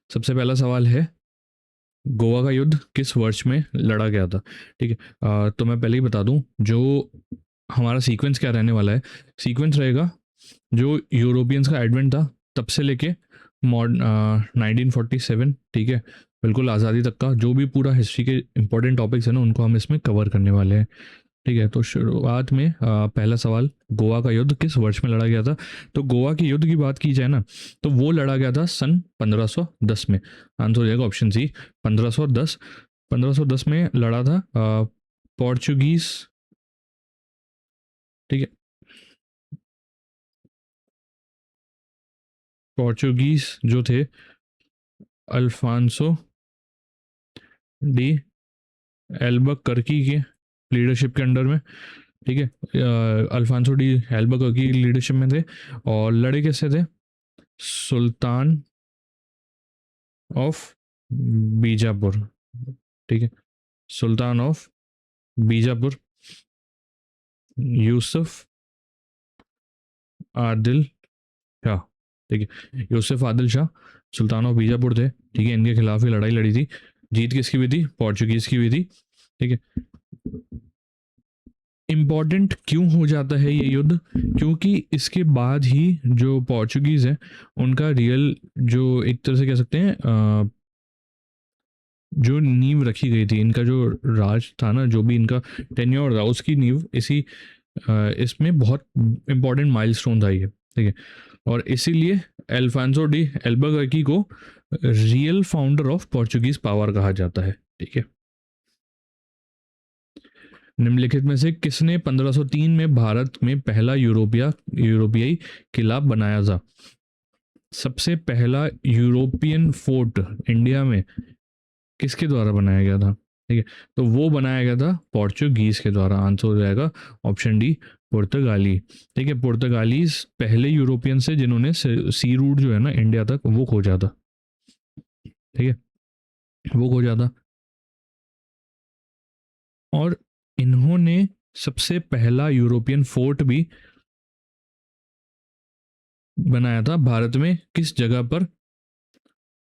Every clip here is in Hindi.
सबसे पहला सवाल है, गोवा का युद्ध किस वर्ष में लड़ा गया था? ठीक है, तो मैं पहले ही बता दूं, जो हमारा सीक्वेंस क्या रहने वाला है। सीक्वेंस रहेगा जो यूरोपियंस का एडवेंट था तब से लेके मॉडर्न 1947, ठीक है, बिल्कुल आज़ादी तक का जो भी पूरा हिस्ट्री के इंपॉर्टेंट टॉपिक्स है ना, उनको हम इसमें कवर करने वाले हैं। ठीक है, तो शुरुआत में पहला सवाल, गोवा का युद्ध किस वर्ष में लड़ा गया था? तो गोवा के युद्ध की बात की जाए ना, तो वो लड़ा गया था सन 1510 में। आंसर हो जाएगा ऑप्शन सी, 1510। 1510 में लड़ा था पोर्चुगीज। ठीक है, पोर्चुगीज जो थे अल्फांसो डी एल्बकर्की के लीडरशिप के अंडर में। ठीक है, अल्फांसो डी एल्बकर्की की लीडरशिप में थे। और लड़े कैसे थे? सुल्तान ऑफ बीजापुर। ठीक है, सुल्तान ऑफ बीजापुर यूसुफ आदिल शाह। ठीक है, यूसुफ आदिल शाह सुल्तान ऑफ बीजापुर थे। ठीक है, इनके खिलाफ ही लड़ाई लड़ी थी। जीत किसकी हुई थी? पोर्चुगीज की हुई थी। ठीक है, इम्पॉर्टेंट क्यों हो जाता है ये युद्ध? क्योंकि इसके बाद ही जो पोर्चुगीज है उनका रियल, जो एक तरह से कह सकते हैं जो नींव रखी गई थी, इनका जो राज था ना, जो भी इनका टेन्योर था, उसकी नींव इसी इसमें बहुत इंपॉर्टेंट माइलस्टोन था ये। ठीक है, और इसीलिए एल्फांसो डी एल्बकर्की को real founder of Portuguese power कहा जाता है। ठीक है, निम्नलिखित में से किसने 1503 में भारत में पहला यूरोपियाई किला बनाया था? सबसे पहला यूरोपियन फोर्ट इंडिया में किसके द्वारा बनाया गया था? ठीक है, तो वो बनाया गया था पोर्चुगीज के द्वारा। आंसर हो जाएगा ऑप्शन डी, पुर्तगाली। ठीक है, पुर्तगालीज पहले यूरोपियन से जिन्होंने सी रूट जो है ना इंडिया तक, वो खोजा था। ठीक है, वो खोजा था। और इन्होंने सबसे पहला यूरोपियन फोर्ट भी बनाया था भारत में, किस जगह पर?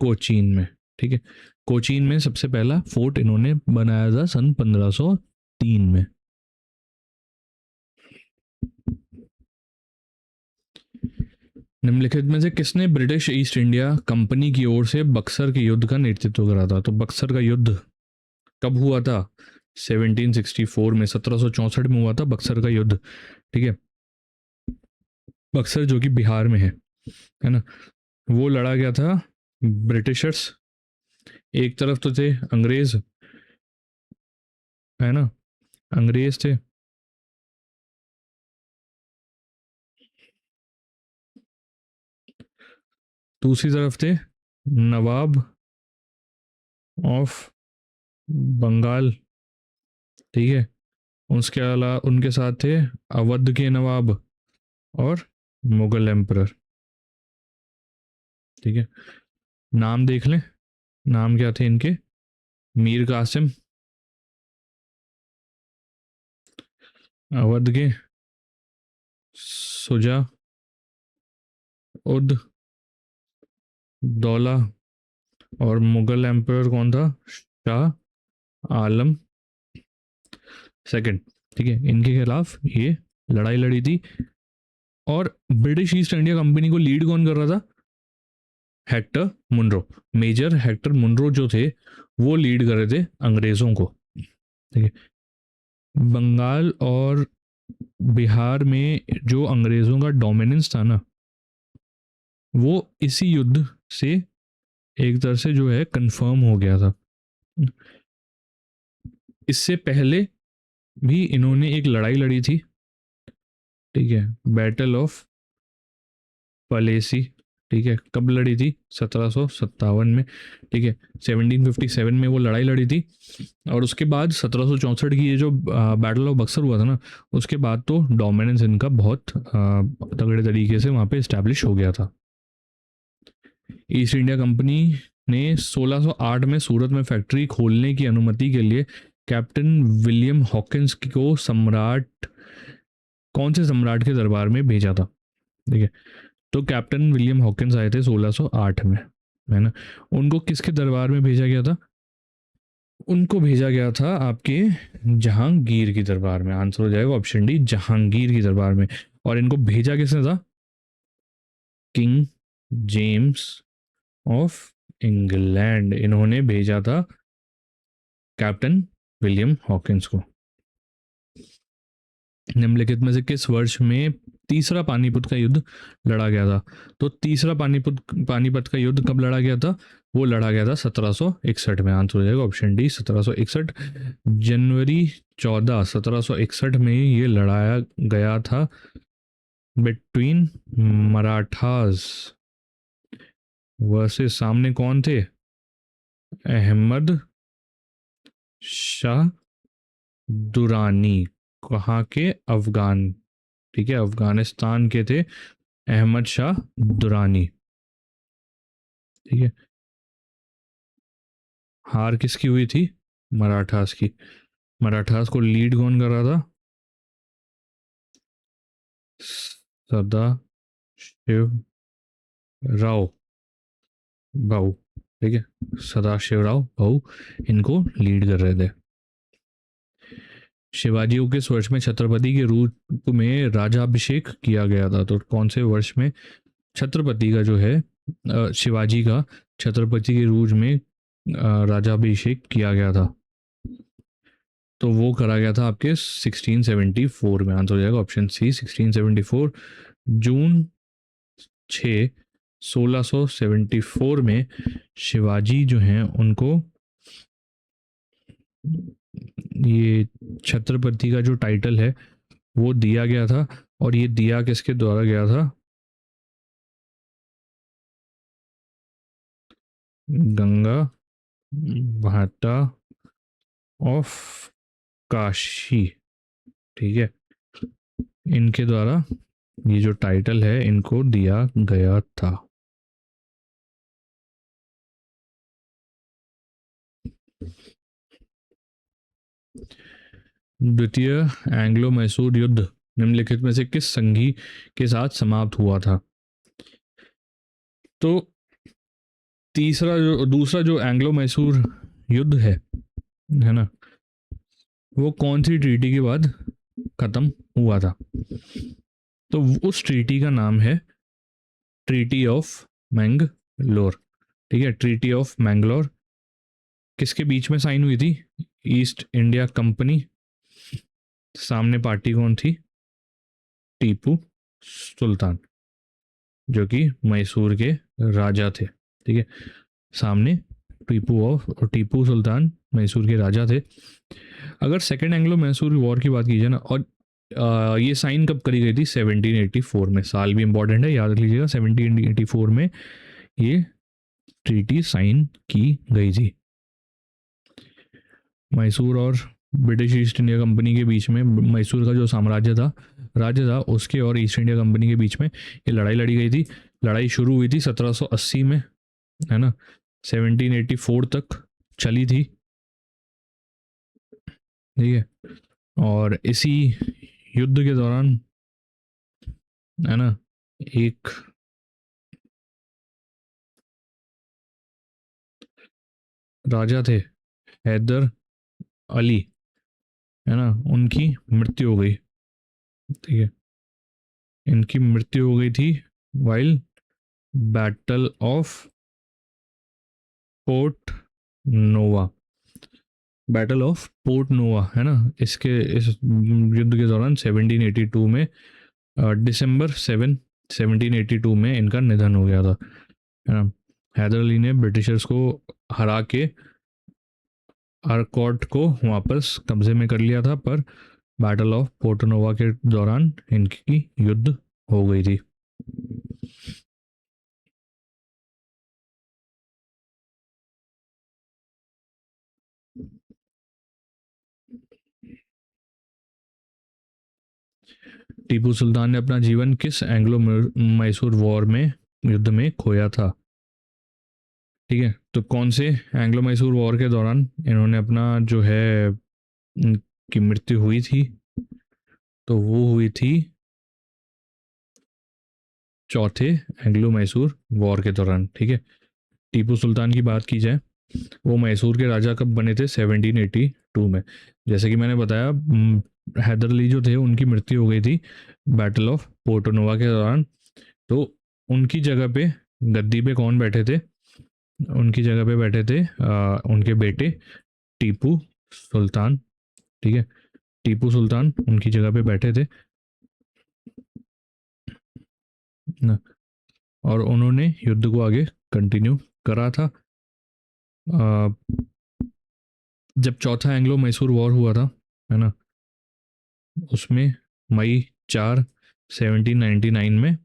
कोचीन में। ठीक है, कोचीन में सबसे पहला फोर्ट इन्होंने बनाया था सन 1503 में। निम्नलिखित में से किसने ब्रिटिश ईस्ट इंडिया कंपनी की ओर से बक्सर के युद्ध का नेतृत्व करा था? तो बक्सर का युद्ध कब हुआ था? 1764 में, 1764 में हुआ था बक्सर का युद्ध। ठीक है, बक्सर जो कि बिहार में है ना, वो लड़ा गया था ब्रिटिशर्स, एक तरफ तो थे अंग्रेज, है ना, अंग्रेज थे, दूसरी तरफ थे नवाब ऑफ बंगाल। ठीक है, उसके अलावा उनके साथ थे अवध के नवाब और मुगल एम्परर। ठीक है, नाम देख लें, नाम क्या थे इनके? मीर कासिम अवध के, सुजा उद दौला, और मुगल एम्परर कौन था? शाह आलम सेकंड। ठीक है, इनके खिलाफ ये लड़ाई लड़ी थी। और ब्रिटिश ईस्ट इंडिया कंपनी को लीड कौन कर रहा था? Hector Munro, major Hector Munro जो थे, वो लीड कर रहे थे अंग्रेजों को। ठीक है, बंगाल और बिहार में जो अंग्रेजों का डोमिनेंस था ना, वो इसी युद्ध से एक तरह से जो है कंफर्म हो गया था। इससे पहले भी इन्होंने एक लड़ाई लड़ी थी। ठीक है, बैटल ऑफ पलेसी। ठीक है, कब लड़ी थी? 1757 में। ठीक है, 1757 में वो लड़ाई लड़ी थी। और उसके बाद 1764 की ये जो बैटल ऑफ बक्सर हुआ था ना, उसके बाद तो डोमिनेंस इनका बहुत तगड़े तरीके से वहाँ पे इस्टेब्लिश हो गया था। ईस्ट इंडिया कंपनी ने 1608 में सूरत में फैक्ट्री खोलने की अनुमति के लिए कैप्टन विलियम हॉकिंस को सम्राट, कौन से सम्राट के दरबार में भेजा था? ठीक है, तो कैप्टन विलियम हॉकिंस आए थे 1608 में। है ना। उनको किसके दरबार में भेजा गया था? उनको भेजा गया था आपके जहांगीर की दरबार में। आंसर हो जाएगा ऑप्शन डी, जहांगीर की दरबार में। और इनको भेजा किसने था? किंग जेम्स ऑफ इंग्लैंड, इन्होंने भेजा था कैप्टन विलियम हॉकिंस को। निम्नलिखित में से किस वर्ष में तीसरा पानीपत का युद्ध लड़ा गया था? तो तीसरा पानीपत का युद्ध कब लड़ा गया था? वो लड़ा गया था 1761 में। आंसर हो जाएगा ऑप्शन डी, 1761। जनवरी 14, 1761 में ये लड़ाया गया था बिटवीन मराठास वर्सेस, सामने कौन थे? अहमद शाह दुरानी, कहाँ के? अफगान, ठीक है, अफगानिस्तान के थे अहमद शाह दुरानी, ठीक है। हार किसकी हुई थी? मराठास की। मराठास को लीड कौन कर रहा था? सदा शिव राव भाऊ, ठीक है, सदाशिव राव भाऊ इनको लीड कर रहे थे। शिवाजी को किस वर्ष में छत्रपति के रूप में राजाभिषेक किया गया था? तो कौन से वर्ष में छत्रपति का जो है शिवाजी का छत्रपति के रूप में राजाभिषेक किया गया था? तो वो करा गया था आपके 1674 में। आंसर हो जाएगा ऑप्शन सी, 1674। जून 6, 1674 में शिवाजी जो हैं उनको ये छत्रपति का जो टाइटल है वो दिया गया था। और ये दिया किसके द्वारा गया था? गंगा भाटा ऑफ काशी, ठीक है, इनके द्वारा ये जो टाइटल है इनको दिया गया था। द्वितीय एंग्लो मैसूर युद्ध निम्नलिखित में से किस संधि के साथ समाप्त हुआ था? तो दूसरा जो एंग्लो मैसूर युद्ध है ना, वो कौन सी ट्रीटी के बाद खत्म हुआ था? तो उस ट्रीटी का नाम है ट्रीटी ऑफ मैंगलोर, ठीक है, ट्रीटी ऑफ मैंगलोर। किसके बीच में साइन हुई थी? ईस्ट इंडिया कंपनी, सामने पार्टी कौन थी? टीपू सुल्तान, जो कि मैसूर के राजा थे, ठीक है, सामने टीपू सुल्तान मैसूर के राजा थे। अगर सेकेंड एंग्लो मैसूर वॉर की बात कीजिए ना, और ये साइन कब करी गई थी? 1784 में। साल भी इंपॉर्टेंट है, याद लीजिएगा, 1784 में ये ट्रीटी साइन की गई थी। मैसूर और ब्रिटिश ईस्ट इंडिया कंपनी के बीच में, मैसूर का जो साम्राज्य था, राज्य था, उसके और ईस्ट इंडिया कंपनी के बीच में ये लड़ाई लड़ी गई थी। लड़ाई शुरू हुई थी 1780 में, है ना, 1784 तक चली थी, ठीक है। और इसी युद्ध के दौरान, है ना, एक राजा थे हैदर अली, है ना, उनकी मृत्यु हो गई, ठीक है, इनकी मृत्यु हो गई थी while battle of Porto Novo. Battle of Porto Novo, है ना, इस युद्ध के दौरान 1782 में दिसंबर 7, 1782 में इनका निधन हो गया था, है ना। हैदर अली ने ब्रिटिशर्स को हरा के आरकॉट को वापस कब्जे में कर लिया था, पर बैटल ऑफ पोर्टनोवा के दौरान इनकी युद्ध हो गई थी। टीपू सुल्तान ने अपना जीवन किस एंग्लो मैसूर वॉर में युद्ध में खोया था? ठीक है, तो कौन से एंग्लो मैसूर वॉर के दौरान इन्होंने अपना जो है की मृत्यु हुई थी? तो वो हुई थी चौथे एंग्लो मैसूर वॉर के दौरान, ठीक है। टीपू सुल्तान की बात की जाए, वो मैसूर के राजा कब बने थे? 1782 में। जैसे कि मैंने बताया, हैदर अली जो थे उनकी मृत्यु हो गई थी बैटल ऑफ पोर्टोनोवा के दौरान। तो उनकी जगह पे गद्दी पे कौन बैठे थे? उनकी जगह पे बैठे थे उनके बेटे टीपू सुल्तान। ठीक है, टीपू सुल्तान उनकी जगह पे बैठे थे ना, और उन्होंने युद्ध को आगे कंटिन्यू करा था। जब चौथा एंग्लो मैसूर वॉर हुआ था, है ना, उसमें मई 4 1799 में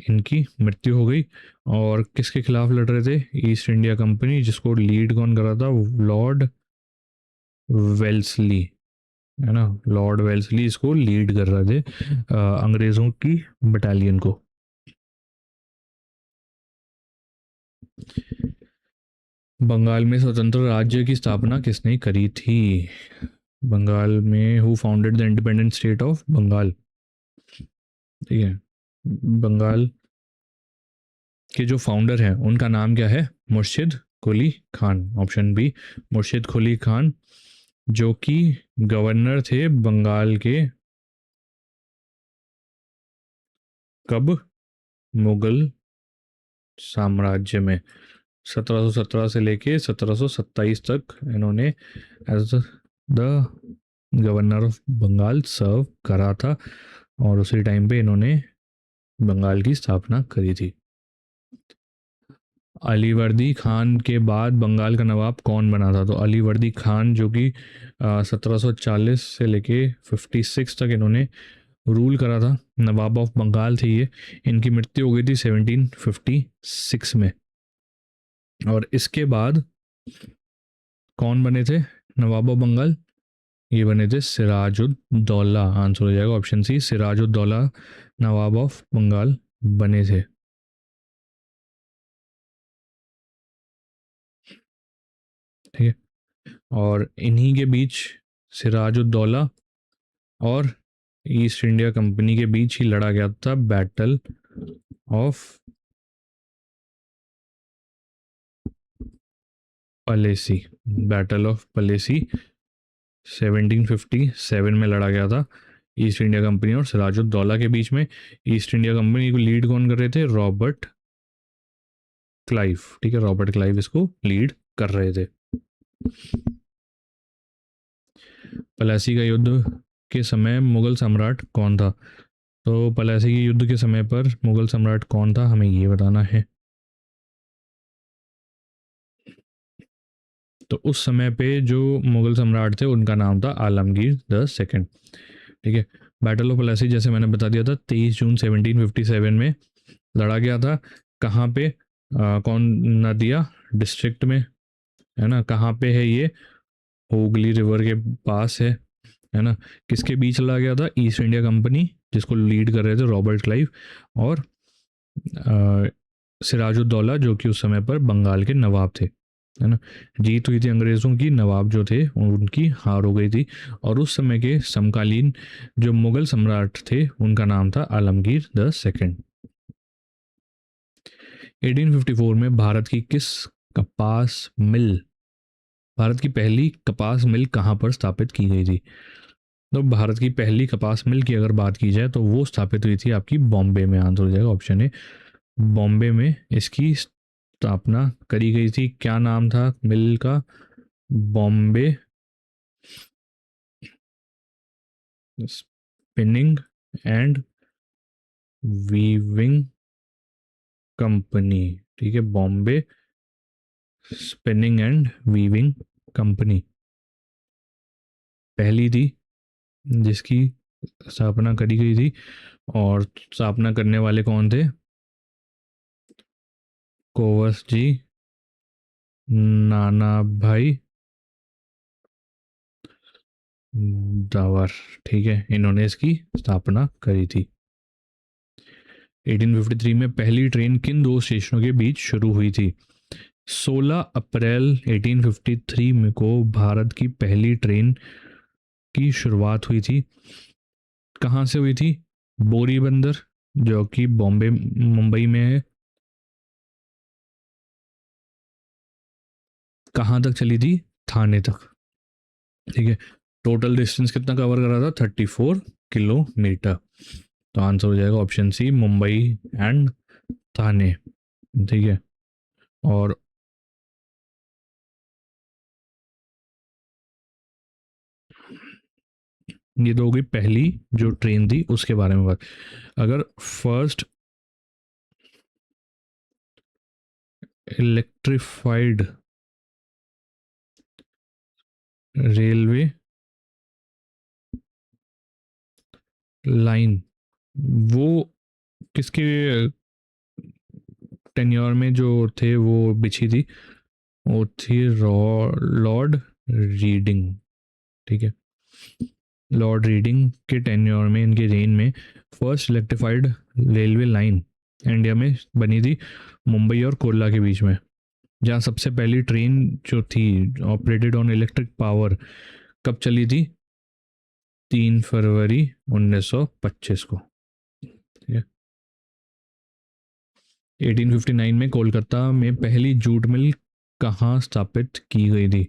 इनकी मृत्यु हो गई। और किसके खिलाफ लड़ रहे थे? ईस्ट इंडिया कंपनी, जिसको लीड कौन कर रहा था? लॉर्ड वेल्सली, है ना। लॉर्ड वेल्सली इसको लीड कर रहे थे अंग्रेजों की बटालियन को। बंगाल में स्वतंत्र राज्य की स्थापना किसने करी थी? बंगाल में who founded the independent state of Bengal? ठीक है, बंगाल के जो फाउंडर हैं उनका नाम क्या है? मुर्शिद कुली खान। ऑप्शन बी, मुर्शिद कुली खान, जो कि गवर्नर थे बंगाल के कब? मुगल साम्राज्य में 1717 से लेके 1727 तक इन्होंने as the governor of Bengal serve करा था, और उसी टाइम पे इन्होंने बंगाल की स्थापना करी थी। अलीवर्दी खान के बाद बंगाल का नवाब कौन बना था? तो अलीवर्दी खान, जो कि 1740 से लेके 56 तक इन्होंने रूल करा था, नवाब ऑफ बंगाल थे ये। इनकी मृत्यु हो गई थी 1756 में। और इसके बाद कौन बने थे नवाब ऑफ बंगाल? ये बने थे सिराजुद्दौला। आंसर हो जाएगा option C, Sirajuddaula nawab of Bengal बने थे। ठीक है, और इन्हीं के बीच, सिराजुद्दौला और ईस्ट इंडिया कंपनी के बीच ही लड़ा गया था battle of policy. Battle of policy 1757 में लड़ा गया था ईस्ट इंडिया कंपनी और सिराजुद्दौला के बीच में। ईस्ट इंडिया कंपनी को लीड कौन कर रहे थे? Robert Clive. ठीक है, रॉबर्ट क्लाइव इसको लीड कर रहे थे। प्लासी का युद्ध के समय मुगल सम्राट कौन था? तो प्लासी के युद्ध के समय पर मुगल सम्राट कौन था, हमें ये बताना है। तो उस समय पे जो मुगल सम्राट थे उनका नाम था आलमगीर द सेकंड। ठीक है, बैटल ऑफ प्लासी जैसे मैंने बता दिया था 23 जून 1757 में लड़ा गया था। कहाँ पे? कौन नदिया डिस्ट्रिक्ट में, है ना। कहाँ पे है ये? हुगली रिवर के पास है ना। किसके बीच लड़ा गया था? ईस्ट इंडिया कंपनी, जिसको लीड कर रहे थे रॉबर्ट क्लाइव, और सिराजुद्दौला, जो कि उस समय पर बंगाल के नवाब थे, है ना। जीत हुई थी अंग्रेज़ों की, नवाब जो थे उनकी हार हो गई थी। और उस समय के समकालीन जो मुगल सम्राट थे उनका नाम था आलमगीर द सेकंड। 1854 में भारत की पहली कपास मिल कहाँ पर स्थापित की गई थी? तो भारत की पहली कपास मिल की अगर बात की जाए तो वो स्थापित हुई थी आपकी बॉम्बे में। आंसर हो जाएगा ऑप्शन ए, बॉम्बे में इसकी स्थापना करी गई थी। क्या नाम था मिल का? Bombay spinning and weaving company. ठीक है, Bombay spinning and weaving company पहली थी जिसकी स्थापना करी गई थी। और स्थापना करने वाले कौन थे? कोवस जी, नाना भाई दावर। ठीक है, इन्होंने इसकी स्थापना करी थी। 1853 में पहली ट्रेन किन दो स्टेशनों के बीच शुरू हुई थी? 16 अप्रैल 1853 में को भारत की पहली ट्रेन की शुरुआत हुई थी। कहाँ से हुई थी? बोरी बंदर, जो कि बॉम्बे मुंबई में है, कहाँ तक चली थी? थाने तक, ठीक है। टोटल डिस्टेंस कितना कवर करा था? 34 किलोमीटर। तो आंसर हो जाएगा ऑप्शन सी, मुंबई एंड थाने, ठीक है। और ये तो हो गई पहली जो ट्रेन थी उसके बारे में बात। अगर फर्स्ट इलेक्ट्रिफाइड रेलवे लाइन, वो किसके टेन्योर में जो थे वो बिछी थी? वो थी लॉर्ड रीडिंग, ठीक है। लॉर्ड रीडिंग के टेन्योर में, इनके रेन में first electrified railway line India में बनी थी मुंबई और कोरला के बीच में, जहाँ सबसे पहली ट्रेन जो थी ऑपरेटेड ऑन इलेक्ट्रिक पावर कब चली थी? 3 फरवरी 1925 को, ठीक है। 1859 में कोलकाता में पहली जूट मिल कहाँ स्थापित की गई थी?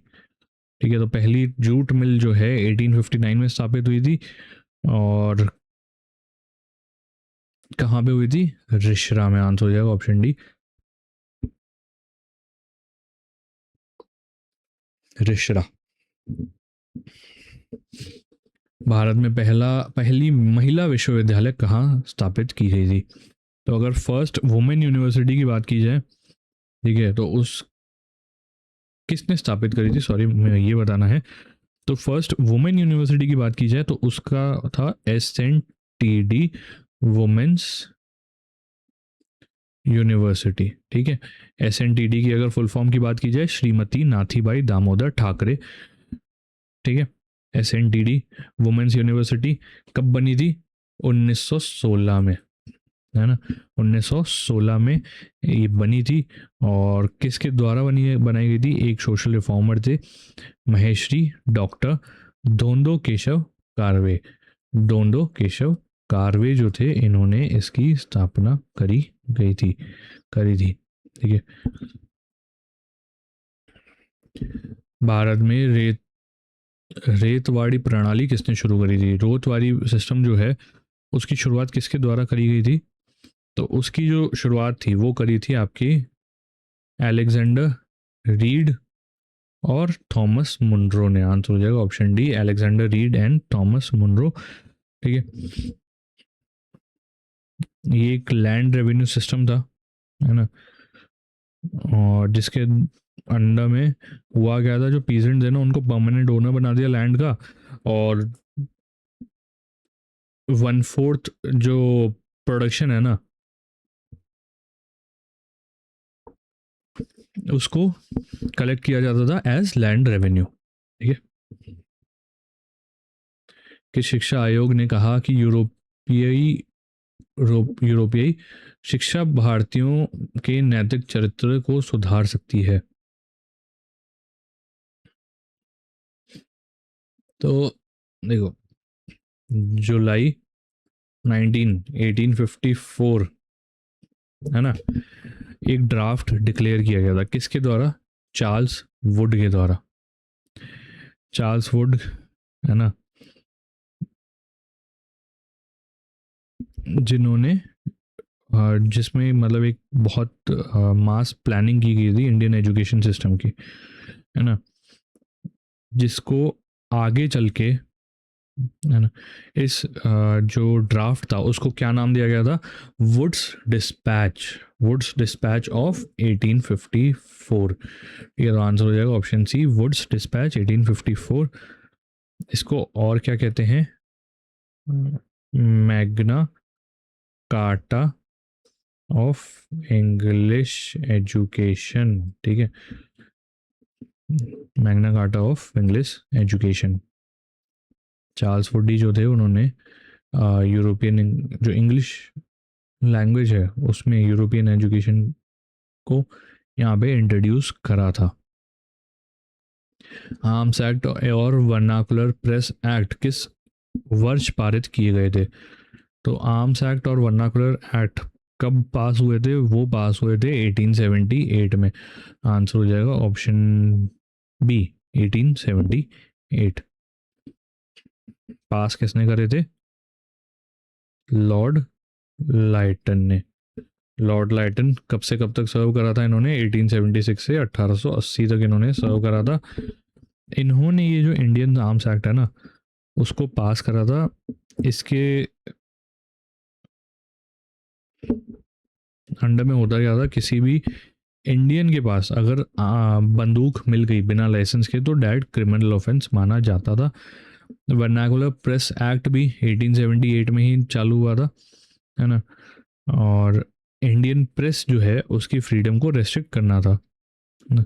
ठीक है, तो पहली जूट मिल जो है 1859 में स्थापित हुई थी, और कहाँ पे हुई थी? रिश्रा में। आंसर हो जाएगा ऑप्शन डी, रिश्रा। भारत में पहली महिला विश्वविद्यालय कहाँ स्थापित की गई थी? तो अगर फर्स्ट वुमेन यूनिवर्सिटी की बात की जाए, ठीक है, तो उस किसने स्थापित करी थी, सॉरी मैं ये बताना है। तो फर्स्ट वुमेन यूनिवर्सिटी की बात की जाए तो उसका था SNTD वुमेन्स यूनिवर्सिटी, ठीक है। SNTD की अगर फुल फॉर्म की बात की जाए, श्रीमती नाथीबाई दामोदर ठाकरे, ठीक है। SNTD वुमेन्स यूनिवर्सिटी कब बनी थी? 1916 में, है ना। 1916 में ये बनी थी, और किसके द्वारा बनाई गई थी? एक सोशल रिफॉर्मर थे, महेश्वरी डॉक्टर धोंदो केशव कारवे। धोंदो केशव कारवे जो थे, इन्होंने इसकी स्थापना करी थी, ठीक है। भारत में रेतवाड़ी प्रणाली किसने शुरू करी थी? रेतवाड़ी सिस्टम जो है उसकी शुरुआत किसके द्वारा करी गई थी? तो उसकी जो शुरुआत थी वो करी थी आपकी अलेक्जेंडर रीड और थॉमस मुनरो ने। आंसर हो जाएगा option D, Alexander Read and Thomas Munro, ठीक है। ये एक लैंड रेवेन्यू सिस्टम था, है ना, और जिसके अंडर में हुआ क्या था, जो पीजेंट्स है ना उनको परमानेंट ओनर बना दिया लैंड का, और 1/4 जो प्रोडक्शन है ना उसको कलेक्ट किया जाता था एज लैंड रेवेन्यू, ठीक है। कि शिक्षा आयोग ने कहा कि यूरोपीय शिक्षा भारतीयों के नैतिक चरित्र को सुधार सकती है। तो देखो, जुलाई 1854, है ना, एक ड्राफ्ट डिक्लेयर किया गया था किसके द्वारा? चार्ल्स वुड के द्वारा। चार्ल्स वुड, है ना, जिन्होंने जिसमें मतलब एक बहुत मास प्लानिंग की गई थी इंडियन एजुकेशन सिस्टम की, है ना, जिसको आगे चल के, है ना, इस जो ड्राफ्ट था उसको क्या नाम दिया गया था? Wood's dispatch of 1854। ये तो आंसर हो जाएगा ऑप्शन सी, वुड्स डिस्पैच 1854। इसको और क्या कहते हैं? Magna carta of English education, ठीक है। Magna carta of English education. Charles woody जो थे उन्होंने यूरोपियन जो इंग्लिश लैंग्वेज है उसमें यूरोपियन एजुकेशन को यहाँ पे इंट्रोड्यूस करा था। आर्म्स एक्ट और वर्नाकुलर प्रेस एक्ट किस वर्ष पारित किए गए थे? तो आर्म्स एक्ट और वर्नाकुलर एक्ट कब पास हुए थे? वो पास हुए थे 1878 में। आंसर हो जाएगा ऑप्शन बी, 1878। पास किसने करे थे? लॉर्ड लाइटन ने। लॉर्ड लाइटन कब से कब तक सर्व करा था इन्होंने? 1876 से 1880 तक इन्होंने सर्व करा था। इन्होंने ये जो इंडियन आर्म्स एक्ट है ना, उसको पास करा था। इसके अंडर में होता क्या था, किसी भी इंडियन के पास अगर बंदूक मिल गई बिना लाइसेंस के तो डायरेक्ट क्रिमिनल ऑफेंस माना जाता था। वर्नाकुलर प्रेस एक्ट भी 1878 में ही चालू हुआ था, है ना। और इंडियन प्रेस जो है उसकी फ्रीडम को रेस्ट्रिक्ट करना था, है ना?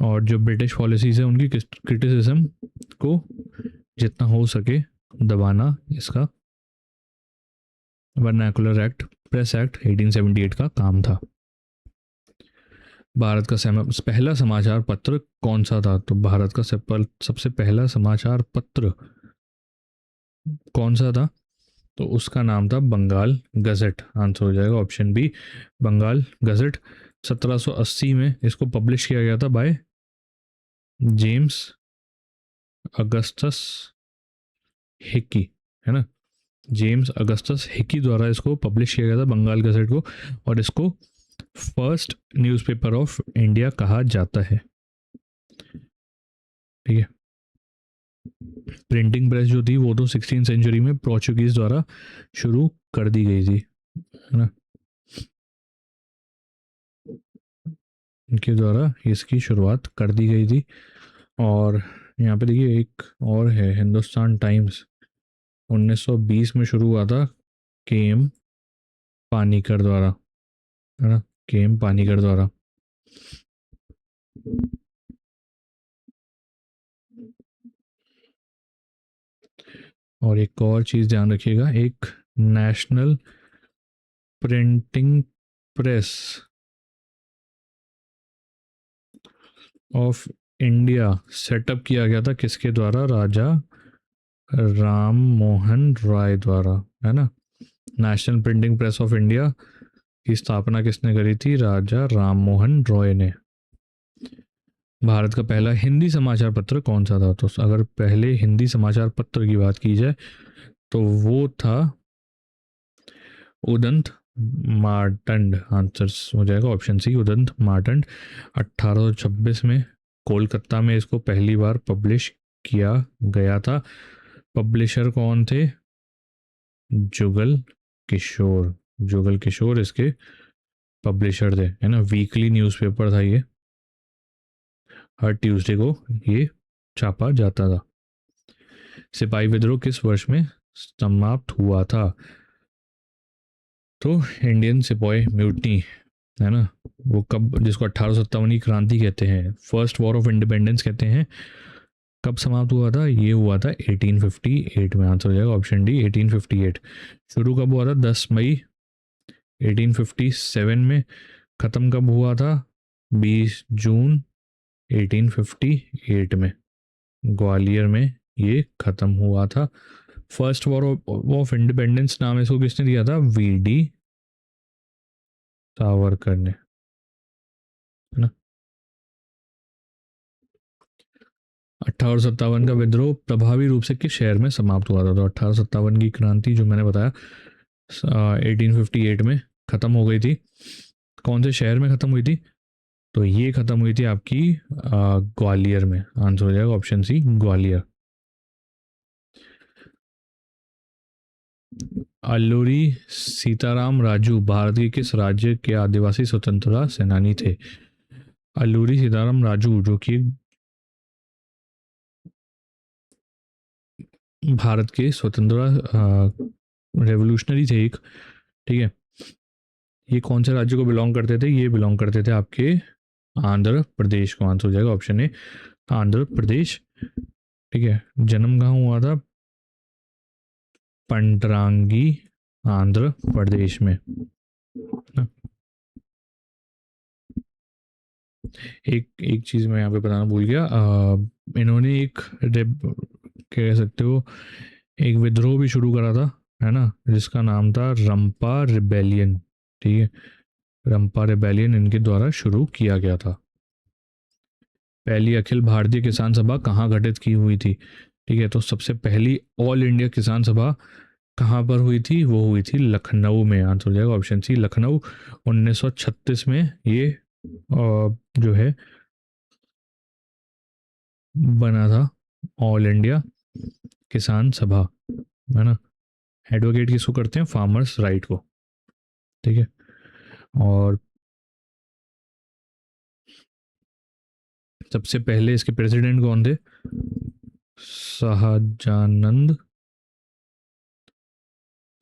और जो ब्रिटिश पॉलिसीज़ है उनकी क्रिटिसिज्म को जितना हो सके दबाना इसका वर्नाकुलर एक्ट, प्रेस एक्ट 1878 का काम था। भारत का पहला समाचार पत्र कौन सा था? तो भारत का सबसे पहला समाचार पत्र कौन सा था? तो उसका नाम था बंगाल गज़ेट। आंसर हो जाएगा ऑप्शन बी, बंगाल गज़ेट। 1780 में इसको पब्लिश किया गया था बाय जेम्स अगस्टस हिकी, है ना। जेम्स अगस्टस हिकी द्वारा इसको पब्लिश किया गया था बंगाल गज़ेट को, और इसको फर्स्ट न्यूज़पेपर ऑफ इंडिया कहा जाता है। ठीक है। प्रिंटिंग प्रेस जो थी वो तो 16वीं सेंचुरी में पोर्चुगीज द्वारा शुरू कर दी गई थी, है ना। इनके द्वारा इसकी शुरुआत कर दी गई थी। और यहाँ पे देखिए एक और है, हिंदुस्तान टाइम्स 1920 में शुरू हुआ था के एम पानीकर द्वारा, है ना, के एम पानीकर द्वारा। और एक और चीज़ ध्यान रखिएगा, एक national printing press of India setup किया गया था किसके द्वारा? राजा राम मोहन राय द्वारा, है ना। National printing press of India की स्थापना किसने करी थी? राजा राम मोहन रॉय ने। भारत का पहला हिंदी समाचार पत्र कौन सा था? तो अगर पहले हिंदी समाचार पत्र की बात की जाए तो वो था उदंत मार्तंड। आंसर हो जाएगा ऑप्शन सी, उदंत मार्तंड। 1826 में कोलकाता में इसको पहली बार पब्लिश किया गया था। पब्लिशर कौन थे? जुगल किशोर। जुगल किशोर इसके पब्लिशर थे, है ना। वीकली न्यूज़पेपर था ये, हर ट्यूसडे को ये छापा जाता था। सिपाही विद्रोह किस वर्ष में समाप्त हुआ था? तो इंडियन सिपाही म्यूटनी, है ना, वो कब, जिसको 1857 की क्रांति कहते हैं, फर्स्ट वॉर ऑफ इंडिपेंडेंस कहते हैं, कब समाप्त हुआ था? ये हुआ था 1858 में। आंसर हो जाएगा ऑप्शन डी, 1858। शुरू कब हुआ था? 10 मई 1857 में। ख़त्म कब हुआ था? 20 जून 1858 में। ग्वालियर में ये ख़त्म हुआ था। फर्स्ट वॉर ऑफ इंडिपेंडेंस नाम इसको किसने दिया था? वी.डी. सावरकर ने, है ना। 1857 का विद्रोह प्रभावी रूप से किस शहर में समाप्त हुआ था? तो 1857 की क्रांति जो मैंने बताया 1858 में ख़त्म हो गई थी। कौन से शहर में ख़त्म हुई थी? तो ये ख़त्म हुई थी आपकी ग्वालियर में। आंसर हो जाएगा ऑप्शन सी, ग्वालियर। अल्लूरी सीताराम राजू भारत के किस राज्य के आदिवासी स्वतंत्रता सेनानी थे? अल्लूरी सीताराम राजू जो कि भारत के स्वतंत्रता रेवोल्यूशनरी थे एक, ठीक है। ये कौन से राज्य को बिलोंग करते थे? ये बिलोंग करते थे आपके आंध्र प्रदेश को। आंसर हो जाएगा ऑप्शन ए, आंध्र प्रदेश। ठीक है। जन्म कहाँ हुआ था? पंडरांगी, आंध्र प्रदेश में। एक एक चीज़ मैं यहाँ पे बताना भूल गया, इन्होंने एक कह सकते हो एक विद्रोह भी शुरू करा था, है ना, जिसका नाम था रंपा रिबेलियन। ठीक है, रंपा रिबेलियन इनके द्वारा शुरू किया गया था। पहली अखिल भारतीय किसान सभा कहाँ घटित की हुई थी? ठीक है, तो सबसे पहली ऑल इंडिया किसान सभा कहाँ पर हुई थी? वो हुई थी लखनऊ में। आंसर हो जाएगा ऑप्शन सी लखनऊ। 1936 में ये जो है बना था ऑल इंडिया किसान सभा, है ना। एडवोकेट किसको करते हैं? फार्मर्स राइट को। ठीक है, और सबसे पहले इसके प्रेसिडेंट कौन थे? शाहजानंद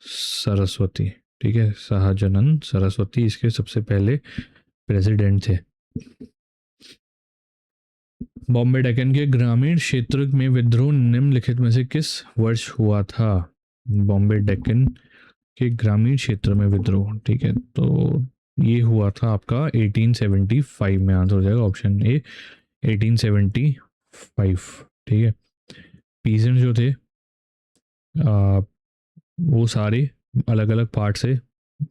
सरस्वती। ठीक है, शाहजानंद सरस्वती इसके सबसे पहले प्रेसिडेंट थे। बॉम्बे डेक्कन के ग्रामीण क्षेत्र में विद्रोह निम्नलिखित में से किस वर्ष हुआ था? बॉम्बे डेक्कन के ग्रामीण क्षेत्र में विद्रोह, ठीक है, तो ये हुआ था आपका 1875 में। आंसर हो जाएगा ऑप्शन ए 1875। ठीक है, पीजेंट जो थे वो सारे अलग अलग पार्ट से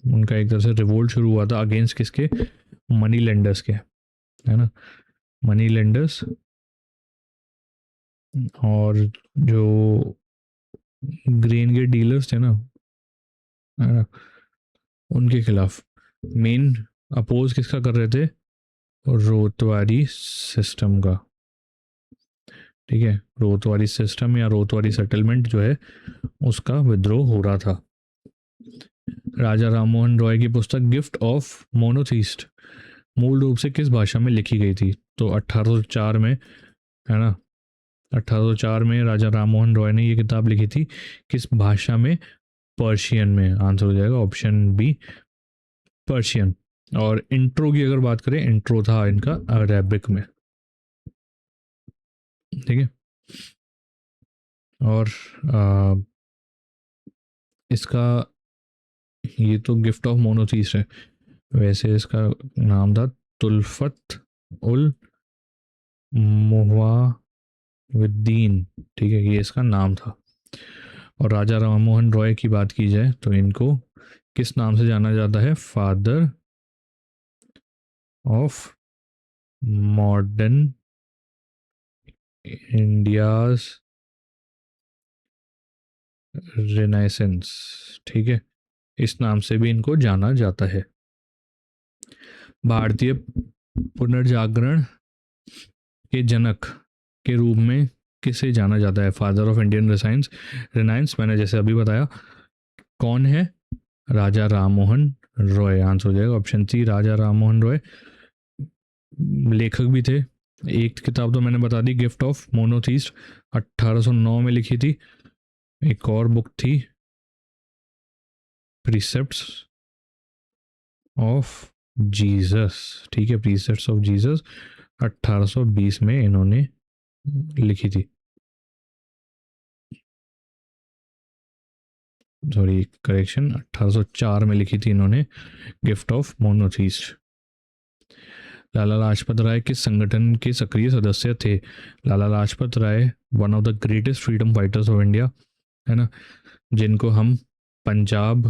उनका एक तरह से रिवोल्ट शुरू हुआ था अगेंस्ट किसके? मनी लेंडर्स के, है ना। मनी लेंडर्स और जो ग्रेन के डीलर्स थे ना, है ना, उनके खिलाफ मेन अपोज किसका कर रहे थे? रोतवारी सिस्टम का। ठीक है, रोतवारी सिस्टम या रोतवारी सेटलमेंट जो है उसका विद्रोह हो रहा था। राजा राममोहन रॉय की पुस्तक गिफ्ट ऑफ मोनोथीस्ट मूल रूप से किस भाषा में लिखी गई थी? तो 1804 में, है ना, 1804 में राजा राममोहन रॉय ने ये किताब लिखी थी। किस भाषा में? पर्शियन में। आंसर हो जाएगा ऑप्शन बी पर्शियन। और इंट्रो की अगर बात करें, इंट्रो था इनका अरेबिक में। ठीक है, और इसका ये तो गिफ्ट ऑफ मोनोथीस्ट है, वैसे इसका नाम था तुल्फत उल मुवाविद्दीन। ठीक है, ये इसका नाम था। और राजा राममोहन रॉय की बात की जाए तो इनको किस नाम से जाना जाता है? Father of modern India's renaissance. ठीक है, इस नाम से भी इनको जाना जाता है। भारतीय पुनर्जागरण के जनक के रूप में किसे जाना जाता है? फादर ऑफ इंडियन रिनाइंस रिनाइंस मैंने जैसे अभी बताया कौन है? राजा राममोहन रॉय। आंसर हो जाएगा ऑप्शन सी राजा राममोहन रॉय। लेखक भी थे। एक किताब तो मैंने बता दी गिफ्ट ऑफ मोनोथीस्ट 1809 में लिखी थी। एक और बुक थी प्रीसेप्ट्स ऑफ जीसस। ठीक है, प्रीसेप्ट्स ऑफ जीसस 1820 में इन्होंने लिखी थी। सॉरी, करेक्शन, 1804 में लिखी थी इन्होंने gift of monotheist. Lala Lajpat Rai किस संगठन के सक्रिय सदस्य थे? Lala Lajpat Rai one of the greatest freedom fighters of India, है ना, जिनको हम पंजाब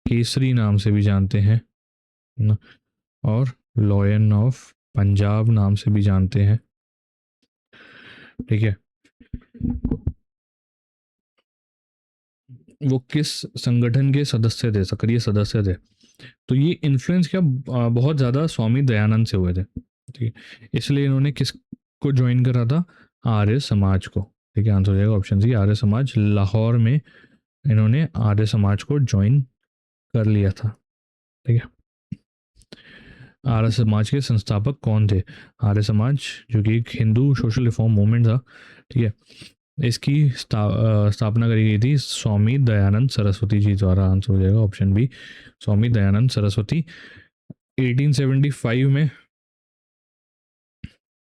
केसरी नाम से भी जानते हैं ना, और लॉयन ऑफ पंजाब नाम से भी जानते हैं। ठीक है, वो किस संगठन के सदस्य थे, सक्रिय सदस्य थे? तो ये इन्फ्लुएंस क्या बहुत ज़्यादा स्वामी दयानंद से हुए थे। ठीक है, इसलिए इन्होंने किसको ज्वाइन करा था? आर्य समाज को। ठीक है, आंसर हो जाएगा ऑप्शन सी आर्य समाज। लाहौर में इन्होंने आर्य समाज को ज्वाइन कर लिया था। ठीक है, आर्य समाज के संस्थापक कौन थे? आर्य समाज जो कि एक हिंदू सोशल रिफॉर्म मूवमेंट था। ठीक है, इसकी स्थापना करी गई थी स्वामी दयानंद सरस्वती जी द्वारा। आंसर हो जाएगा ऑप्शन बी स्वामी दयानंद सरस्वती। 1875 में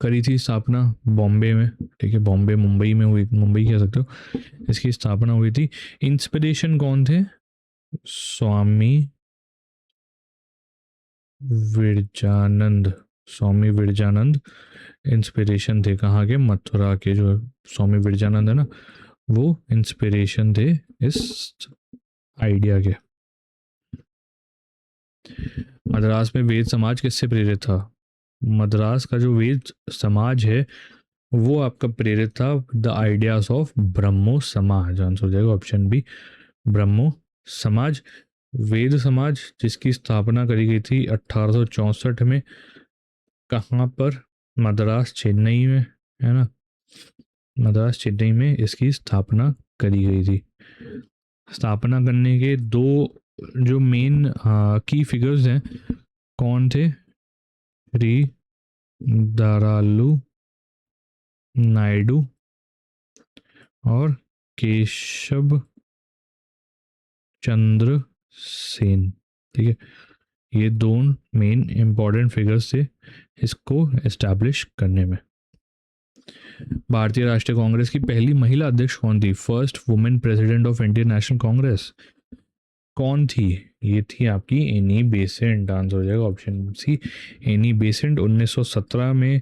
करी थी स्थापना बॉम्बे में। ठीक है, बॉम्बे मुंबई में हुई, मुंबई कह सकते हो, इसकी स्थापना हुई थी। इंस्पिरेशन कौन थे? स्वामी विरजानंद। स्वामी विरजानंद इंस्पिरेशन थे कहाँ के? मथुरा के। जो स्वामी विरजानंद है ना, वो इंस्पिरेशन थे इस आइडिया के। मद्रास में वेद समाज किससे प्रेरित था? मद्रास का जो वेद समाज है वो आपका प्रेरित था द आइडियाज ऑफ ब्रह्मो समाज। आंसर हो जाएगा ऑप्शन बी, ब्रह्मो समाज। वेद समाज जिसकी स्थापना करी गई थी 1864 में, कहाँ पर? मद्रास चेन्नई में, है ना, मद्रास चेन्नई में इसकी स्थापना करी गई थी। स्थापना करने के दो जो मेन की फिगर्स हैं, कौन थे? श्री दारालू नायडू और केशव चंद्र सेन। ठीक है, ये दो मेन इंपॉर्टेंट फिगर्स थे इसको एस्टैब्लिश करने में। भारतीय राष्ट्रीय कांग्रेस की पहली महिला अध्यक्ष कौन थी? First women president of Indian national Congress कौन थी? ये थी आपकी एनी बेसेंट। आंसर हो जाएगा ऑप्शन सी, एनी बेसेंट। 1917 में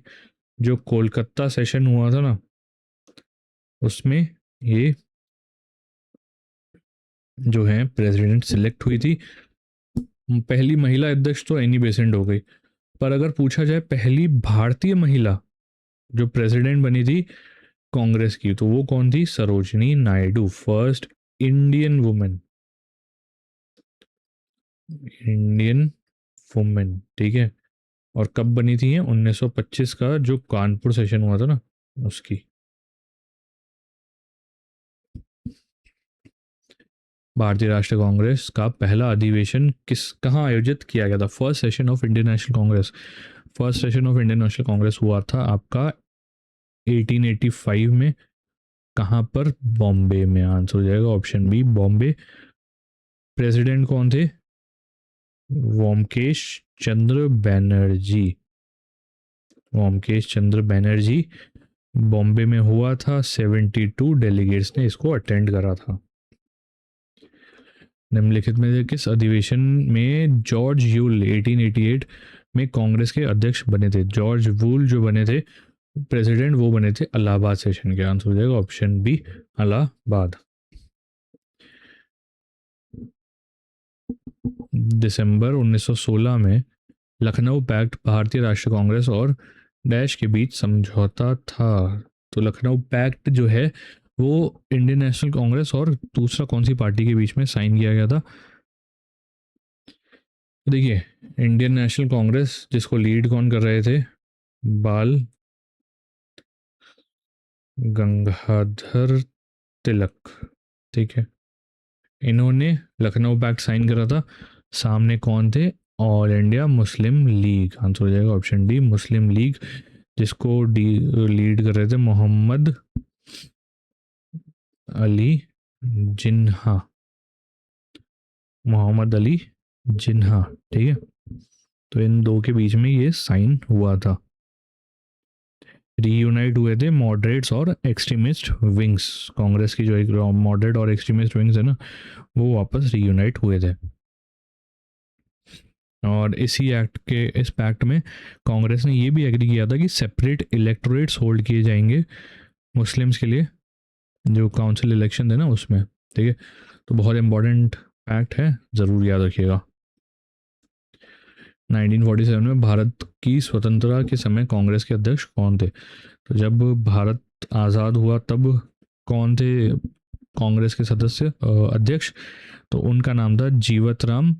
जो कोलकाता सेशन हुआ था ना, उसमें ये जो है प्रेसिडेंट सिलेक्ट हुई थी। पहली महिला अध्यक्ष तो एनी बेसेंट हो गई, पर अगर पूछा जाए पहली भारतीय महिला जो प्रेसिडेंट बनी थी कांग्रेस की, तो वो कौन थी? Sarojini Naidu, first Indian women, Indian women. ठीक है, और कब बनी थी? 1925 का जो कानपुर सेशन हुआ था ना, उसकी। भारतीय राष्ट्रीय कांग्रेस का पहला अधिवेशन कहाँ आयोजित किया गया था? First session of Indian national Congress, first session of Indian national Congress हुआ था आपका 1885 में। कहाँ पर? बॉम्बे में। आंसर हो जाएगा ऑप्शन बी, बॉम्बे। प्रेसिडेंट कौन थे? व्योमकेश चंद्र बैनर्जी, व्योमकेश चंद्र बैनर्जी। बॉम्बे में हुआ था, 72 डेलीगेट्स ने इसको अटेंड करा था। निम्नलिखित में से किस अधिवेशन में जॉर्ज यूल 1888 में कांग्रेस के अध्यक्ष बने थे? जॉर्ज वूल जो बने थे प्रेसिडेंट, वो बने थे इलाहाबाद सेशन के। आंसर हो जाएगा ऑप्शन बी, इलाहाबाद। दिसंबर 1916 में लखनऊ पैक्ट भारतीय राष्ट्रीय कांग्रेस और डैश के बीच समझौता था। तो लखनऊ पैक्ट जो है वो इंडियन नेशनल कांग्रेस और दूसरा कौन सी पार्टी के बीच में साइन किया गया था? देखिए, इंडियन नेशनल कांग्रेस जिसको लीड कौन कर रहे थे? बाल गंगाधर तिलक। ठीक है, इन्होंने लखनऊ पैक्ट साइन करा था। सामने कौन थे? All India Muslim league. Answer हो जाएगा ऑप्शन डी, मुस्लिम लीग, जिसको लीड कर रहे थे मोहम्मद अली जिन्हा, मोहम्मद अली जिन्हा। ठीक है, तो इन दो के बीच में ये साइन हुआ था। रीयूनाइट हुए थे मॉडरेट्स और एक्सट्रीमिस्ट विंग्स, कांग्रेस की जो एक मॉडरेट और एक्सट्रीमिस्ट विंग्स है ना, वो वापस रीयूनाइट हुए थे। और इसी एक्ट के, इस पैक्ट में कांग्रेस ने ये भी एग्री किया था कि सेपरेट इलेक्टोरेट्स होल्ड किए जाएंगे मुस्लिम्स के लिए, जो काउंसिल इलेक्शन है ना उसमें। ठीक है, तो बहुत इंपॉर्टेंट पैक्ट है, ज़रूर याद रखिएगा। 1947 में भारत की स्वतंत्रता के समय कांग्रेस के अध्यक्ष कौन थे? तो जब भारत आज़ाद हुआ तब कौन थे कांग्रेस के सदस्य अध्यक्ष? तो उनका नाम था जीवत राम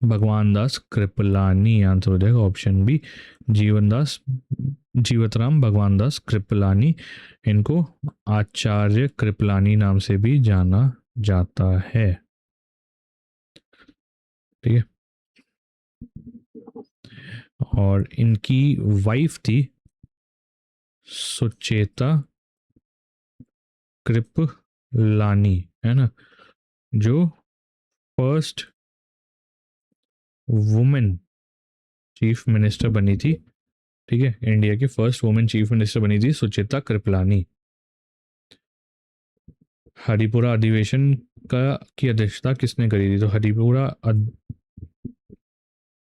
भगवान दास कृपलानी। आंसर हो जाएगा ऑप्शन बी, जीवत राम भगवान दास कृपलानी। इनको आचार्य कृपलानी नाम से भी जाना जाता है। ठीक है, और इनकी वाइफ थी सुचेता कृपलानी, है ना, जो फर्स्ट वुमेन चीफ मिनिस्टर बनी थी। ठीक है, इंडिया की फर्स्ट वुमेन चीफ मिनिस्टर बनी थी सुचेता कृपलानी। हरिपुरा अधिवेशन का की अध्यक्षता किसने करी थी? तो हरिपुरा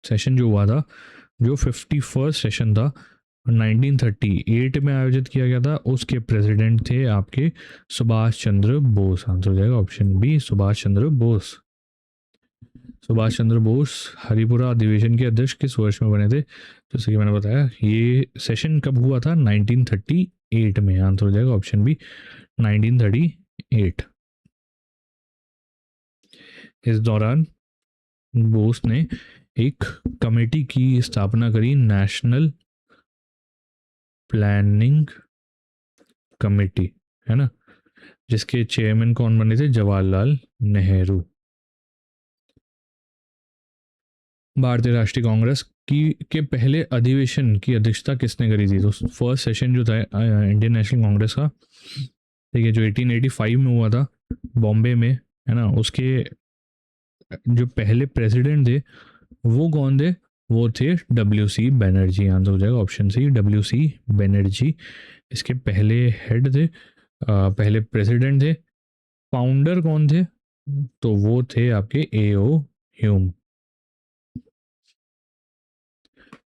सेशन जो हुआ था, जो 51st सेशन था 1938 में आयोजित किया गया था, उसके प्रेसिडेंट थे आपके सुभाष चंद्र बोस। आंसर हो जाएगा ऑप्शन बी, सुभाष चंद्र बोस। सुभाष चंद्र बोस हरिपुरा अधिवेशन के अध्यक्ष किस वर्ष में बने थे? जैसे कि मैंने बताया, ये सेशन कब हुआ था? 1938 में। आंसर हो जाएगा ऑप्शन बी, 1938। इस दौरान बोस ने एक कमेटी की स्थापना करी, नेशनल प्लानिंग कमेटी, है ना, जिसके चेयरमैन कौन बने थे? जवाहरलाल नेहरू। भारतीय राष्ट्रीय कांग्रेस की के पहले अधिवेशन की अध्यक्षता किसने करी थी? तो फर्स्ट सेशन जो था इंडियन नेशनल कांग्रेस का, ठीक है, जो 1885 में हुआ था बॉम्बे में, है ना, उसके जो पहले प्रेसिडेंट थे वो कौन थे? वो थे WC बनर्जी। आंसर हो जाएगा ऑप्शन सी, WC बनर्जी इसके पहले हेड थे, पहले प्रेसिडेंट थे। फाउंडर कौन थे? तो वो थे आपके AO ह्यूम।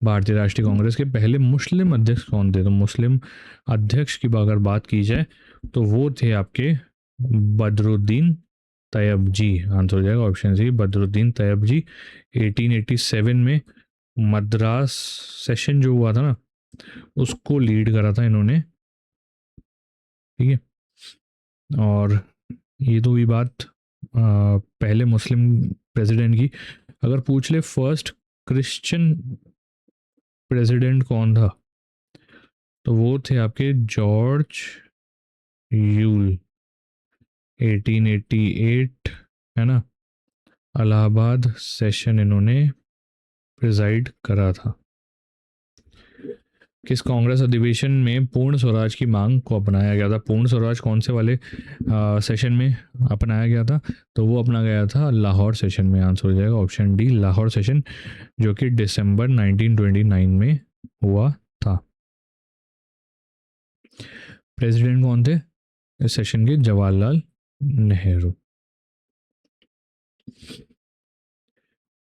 भारतीय राष्ट्रीय कांग्रेस के पहले मुस्लिम अध्यक्ष कौन थे? तो मुस्लिम अध्यक्ष की अगर बात की जाए तो वो थे आपके बदरुद्दीन तैयब जी। आंसर हो जाएगा ऑप्शन सी, बदरुद्दीन तैयब जी। 1887 में मद्रास सेशन जो हुआ था ना, उसको लीड करा था इन्होंने, ठीक है। और ये तो हुई बात पहले मुस्लिम प्रेसिडेंट की। अगर पूछ ले फर्स्ट क्रिश्चियन प्रेसिडेंट कौन था, तो वो थे आपके जॉर्ज यूल। 1888, है ना, इलाहाबाद सेशन इन्होंने प्रिजाइड करा था। किस कांग्रेस अधिवेशन में पूर्ण स्वराज की मांग को अपनाया गया था? पूर्ण स्वराज कौन से वाले सेशन में अपनाया गया था? तो वो अपना गया था लाहौर सेशन में। आंसर हो जाएगा ऑप्शन डी, लाहौर सेशन, जो कि दिसंबर 1929 में हुआ था। प्रेसिडेंट कौन थे इस सेशन के? जवाहरलाल नेहरू।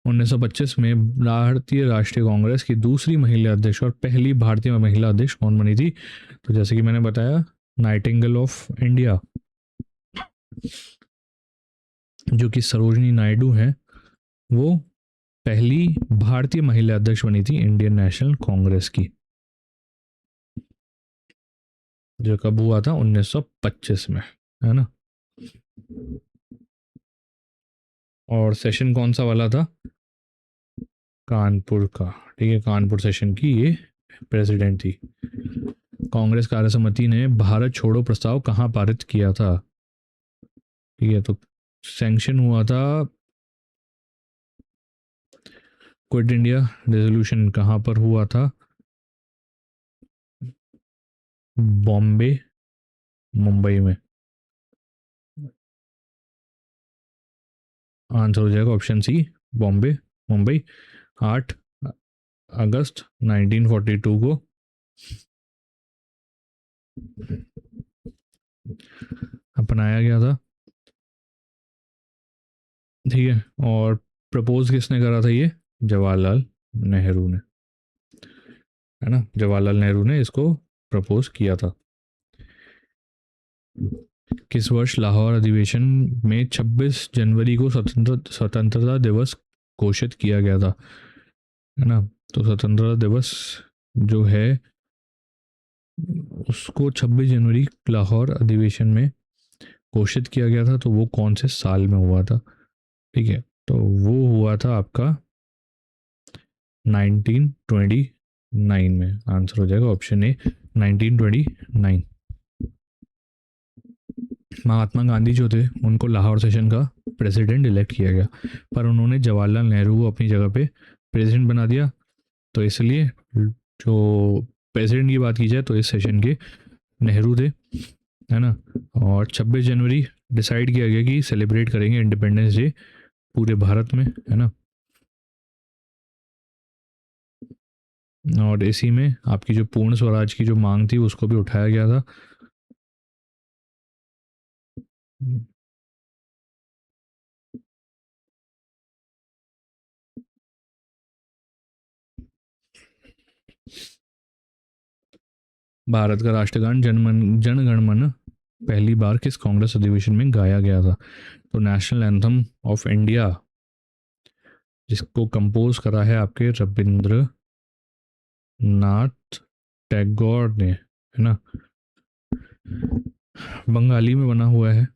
1925 में भारतीय राष्ट्रीय कांग्रेस की दूसरी महिला अध्यक्ष और पहली भारतीय महिला अध्यक्ष कौन बनी थी? तो जैसे कि मैंने बताया, नाइटिंगेल ऑफ इंडिया, जो कि सरोजनी नायडू है, वो पहली भारतीय महिला अध्यक्ष बनी थी इंडियन नेशनल कांग्रेस की, जो कब हुआ था? 1925 में, है ना। और सेशन कौन सा वाला था? कानपुर का, ठीक है, कानपुर सेशन की ये प्रेसिडेंट थी। कांग्रेस कार्यसमिति ने भारत छोड़ो प्रस्ताव कहाँ पारित किया था? ठीक है, तो सैंक्शन हुआ था, क्विट इंडिया रेजोल्यूशन कहाँ पर हुआ था? बॉम्बे, मुंबई में। आंसर हो जाएगा ऑप्शन सी, बॉम्बे मुंबई। 8 अगस्त 1942 को अपनाया गया था, ठीक है। और प्रपोज किसने करा था? ये जवाहरलाल नेहरू ने, है ना, जवाहरलाल नेहरू ने इसको प्रपोज किया था। किस वर्ष लाहौर अधिवेशन में 26 जनवरी को स्वतंत्रता दिवस घोषित किया गया था, है ना? तो स्वतंत्रता दिवस जो है उसको 26 जनवरी लाहौर अधिवेशन में घोषित किया गया था, तो वो कौन से साल में हुआ था? ठीक है, तो वो हुआ था आपका 1929 में। आंसर हो जाएगा ऑप्शन ए, 1929। महात्मा गांधी जो थे उनको लाहौर सेशन का प्रेसिडेंट इलेक्ट किया गया, पर उन्होंने जवाहरलाल नेहरू को अपनी जगह पे प्रेसिडेंट बना दिया, तो इसलिए जो प्रेसिडेंट की बात की जाए तो इस सेशन के नेहरू थे, है ना। और 26 जनवरी डिसाइड किया गया कि सेलिब्रेट करेंगे इंडिपेंडेंस डे पूरे भारत में, है ना। और इसी में आपकी जो पूर्ण स्वराज की जो मांग थी उसको भी उठाया गया था। भारत का राष्ट्रगान जन गण मन पहली बार किस कांग्रेस अधिवेशन में गाया गया था? तो नेशनल एंथम ऑफ इंडिया जिसको कंपोज करा है आपके रविंद्र नाथ टैगोर ने, है ना। बंगाली में बना हुआ है।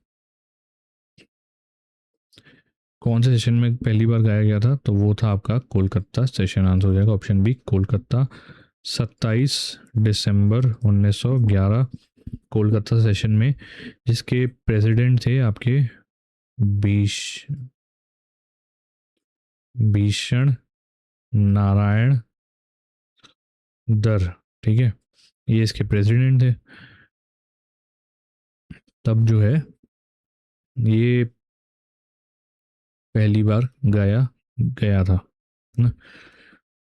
कौन से सेशन में पहली बार गाया गया था, तो वो था आपका कोलकाता सेशन। आंसर हो जाएगा ऑप्शन बी कोलकाता। 27 दिसंबर 1911 कोलकाता सेशन में, जिसके प्रेसिडेंट थे आपके भीष भीषण नारायण दर, ठीक है, ये इसके प्रेसिडेंट थे। तब जो है ये पहली बार गाया गया था ना,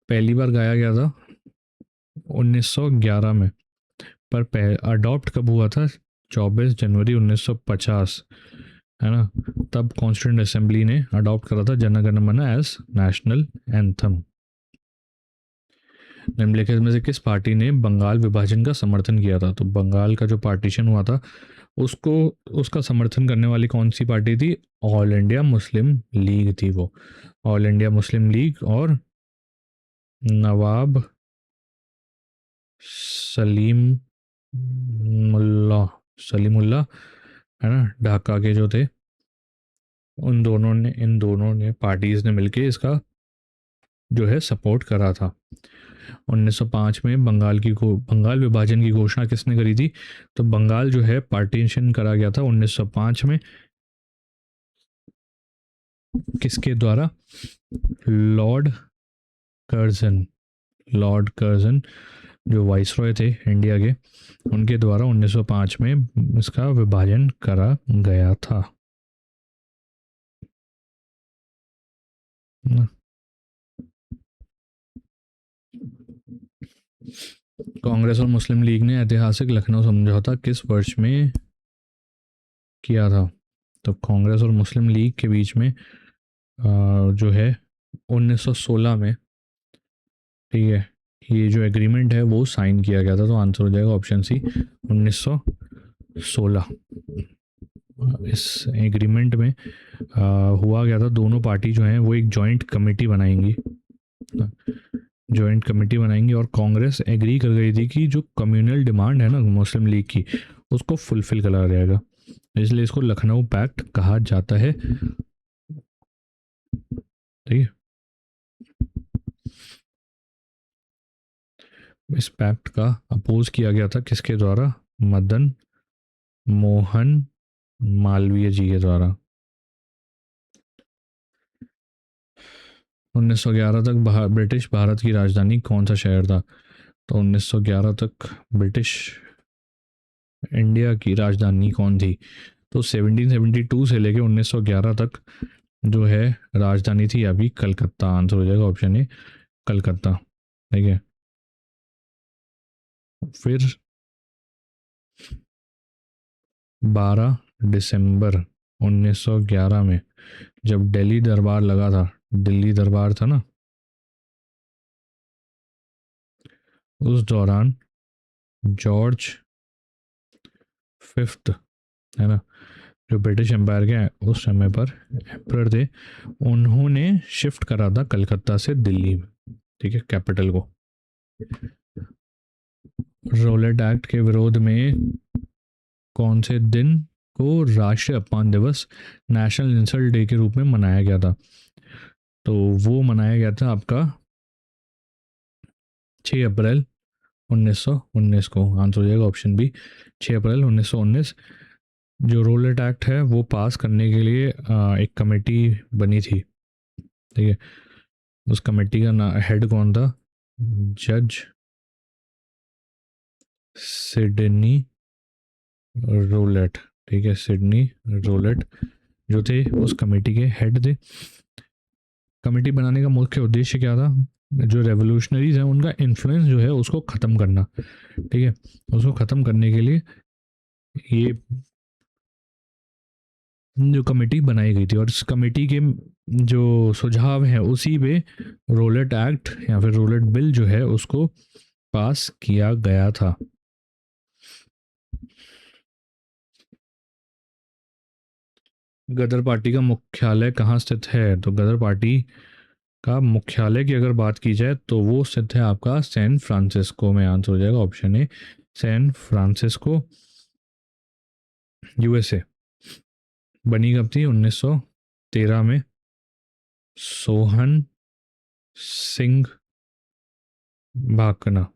पहली बार गाया गया था 1911 में। पर अडॉप्ट कब हुआ था, 24 जनवरी 1950, है ना। तब कॉन्स्टिट्यूंट असेंबली ने अडॉप्ट करा था जन गण मन एज नेशनल एंथम। निम्नलिखित में से किस पार्टी ने बंगाल विभाजन का समर्थन किया था, तो बंगाल का जो पार्टीशन हुआ था उसको, उसका समर्थन करने वाली कौन सी पार्टी थी, ऑल इंडिया मुस्लिम लीग थी वो। ऑल इंडिया मुस्लिम लीग और नवाब सलीम मुल्ला सलीमुल्ला, है ना, ढाका के जो थे, इन दोनों ने पार्टीज ने मिलके इसका जो है सपोर्ट करा था। 1905 में बंगाल विभाजन की घोषणा किसने करी थी, तो बंगाल जो है पार्टीशन करा गया था 1905 में, किसके द्वारा, लॉर्ड कर्जन। लॉर्ड कर्जन जो वाइसरॉय थे इंडिया के, उनके द्वारा 1905 में इसका विभाजन करा गया था ना। कांग्रेस और मुस्लिम लीग ने ऐतिहासिक लखनऊ समझौता किस वर्ष में किया था, तो कांग्रेस और मुस्लिम लीग के बीच में जो है 1916 में, ठीक है, ये जो एग्रीमेंट है वो साइन किया गया था। तो आंसर हो जाएगा ऑप्शन सी 1916। इस एग्रीमेंट में हुआ गया था, दोनों पार्टी जो हैं वो एक जॉइंट कमेटी बनाएंगी, और कांग्रेस एग्री कर गई थी कि जो कम्युनल डिमांड है ना मुस्लिम लीग की, उसको फुलफिल करा जाएगा, इसलिए इसको लखनऊ पैक्ट कहा जाता है, ठीक है। इस पैक्ट का अपोज किया गया था किसके द्वारा, मदन मोहन मालवीय जी के द्वारा। 1911 तक ब्रिटिश भारत की राजधानी कौन सा शहर था, तो 1911 तक ब्रिटिश इंडिया की राजधानी कौन थी, तो 1772 से लेके 1911 तक जो है राजधानी थी अभी कलकत्ता। आंसर हो जाएगा ऑप्शन ए कलकत्ता, ठीक है। फिर 12 दिसंबर 1911 में जब दिल्ली दरबार लगा था, दिल्ली दरबार था ना, उस दौरान जॉर्ज फिफ्थ, है ना, जो ब्रिटिश एम्पायर के उस समय पर एम्परर थे, उन्होंने शिफ्ट करा था कलकत्ता से दिल्ली में, ठीक है, कैपिटल को। रोलेट एक्ट के विरोध में कौन से दिन को राष्ट्रीय अपमान दिवस, नेशनल इंसल्ट डे के रूप में मनाया गया था, तो वो मनाया गया था आपका 6 अप्रैल 1919 को। आंसर हो जाएगा ऑप्शन बी 6 अप्रैल 1919। जो रोलेट एक्ट है वो पास करने के लिए एक कमेटी बनी थी, ठीक है, उस कमेटी का हेड कौन था, जज सिडनी रोलेट, ठीक है, सिडनी रोलेट जो थे उस कमेटी के हेड थे। कमेटी बनाने का मुख्य उद्देश्य क्या था, जो रेवोल्यूशनरीज हैं उनका इन्फ्लुएंस जो है उसको ख़त्म करना, ठीक है, उसको ख़त्म करने के लिए ये जो कमेटी बनाई गई थी, और इस कमेटी के जो सुझाव हैं उसी पे रोलेट एक्ट या फिर रोलेट बिल जो है उसको पास किया गया था। गदर पार्टी का मुख्यालय कहाँ स्थित है, तो गदर पार्टी का मुख्यालय की अगर बात की जाए तो वो स्थित है आपका सैन फ्रांसिस्को में। आंसर हो जाएगा option A, San Francisco, USA. बनी कब थी? 1913 में सोहन सिंह भाकना,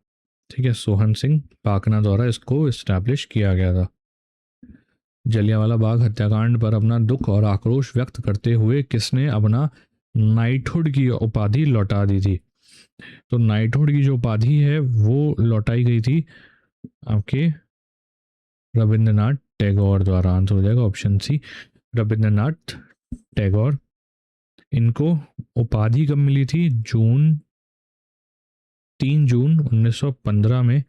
ठीक है, सोहन सिंह भाकना द्वारा इसको इस्टेब्लिश किया गया था। जलियांवाला बाग हत्याकांड पर अपना दुख और आक्रोश व्यक्त करते हुए किसने अपना नाइटहुड की उपाधि लौटा दी थी? तो नाइटहुड की जो उपाधि है वो लौटाई गई थी आपके रविंद्रनाथ टैगोर द्वारा। आंसर हो जाएगा ऑप्शन सी, रविंद्रनाथ टैगोर। इनको उपाधि कब मिली थी? 3 जून 1915 में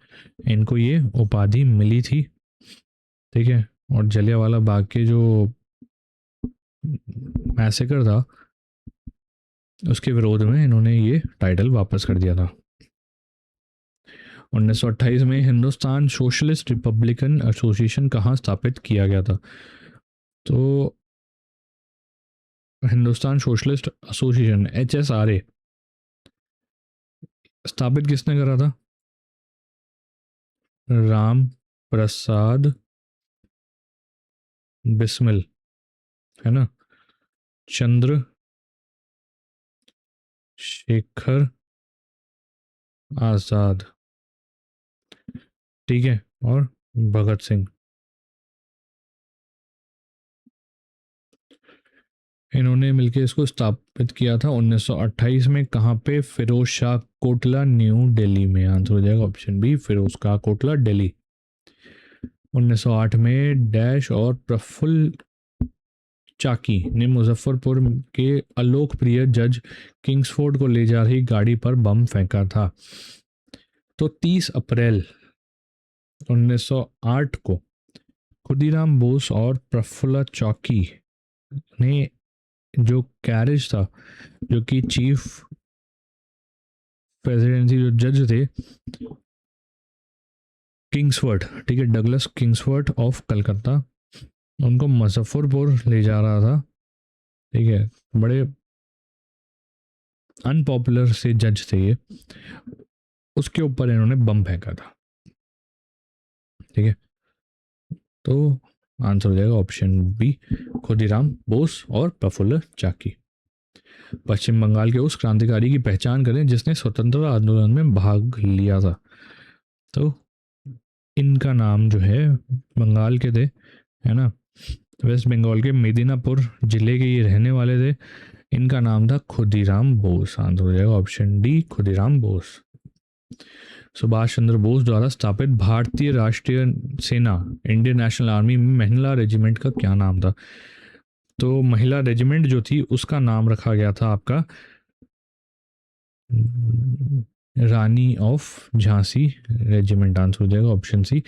इनको ये उपाधि मिली थी, ठीक है। और जलियांवाला बाग के जो मैसेकर था उसके विरोध में इन्होंने ये टाइटल वापस कर दिया था। 1928 में हिंदुस्तान सोशलिस्ट रिपब्लिकन एसोसिएशन कहाँ स्थापित किया गया था? तो हिंदुस्तान सोशलिस्ट एसोसिएशन HSRA स्थापित किसने करा था? राम प्रसाद बिस्मिल, है ना, चंद्र शेखर आजाद, ठीक है, और भगत सिंह। इन्होंने मिलकर इसको स्थापित किया था 1928 में। कहाँ पे? फिरोज शाह कोटला, न्यू दिल्ली में। आंसर हो जाएगा ऑप्शन बी, फिरोज शाह कोटला, दिल्ली। 1908 में डैश और प्रफुल्ल चाकी ने मुजफ्फरपुर के अलोकप्रिय जज किंग्सफोर्ड को ले जा रही गाड़ी पर बम फेंका था। तो 30 अप्रैल 1908 को खुदीराम बोस और प्रफुल्ल चाकी ने जो कैरेज था, जो कि चीफ प्रेसिडेंसी जो जज थे किंग्सफोर्ड, ठीक है, डगलस किंग्सफोर्ड ऑफ कलकत्ता, उनको मुजफ्फरपुर ले जा रहा था, ठीक है। बड़े अनपॉपुलर से जज थे ये, उसके ऊपर इन्होंने बम फेंका था, ठीक है। तो आंसर हो जाएगा ऑप्शन बी, खुदीराम बोस और प्रफुल्ल चाकी। पश्चिम बंगाल के उस क्रांतिकारी की पहचान करें जिसने स्वतंत्रता आंदोलन में भाग लिया था। तो इनका नाम जो है, बंगाल के थे, है ना, वेस्ट बंगाल के मेदिनीपुर जिले के ये रहने वाले थे। इनका नाम था खुदीराम बोस। आंसर हो जाएगा ऑप्शन डी, खुदीराम बोस। सुभाष चंद्र बोस द्वारा स्थापित भारतीय राष्ट्रीय सेना इंडियन नेशनल आर्मी में महिला रेजिमेंट का क्या नाम था? तो महिला रेजिमेंट जो थी उसका नाम रखा गया था आपका Rani of Jhansi regiment. Answer हो जाएगा option C,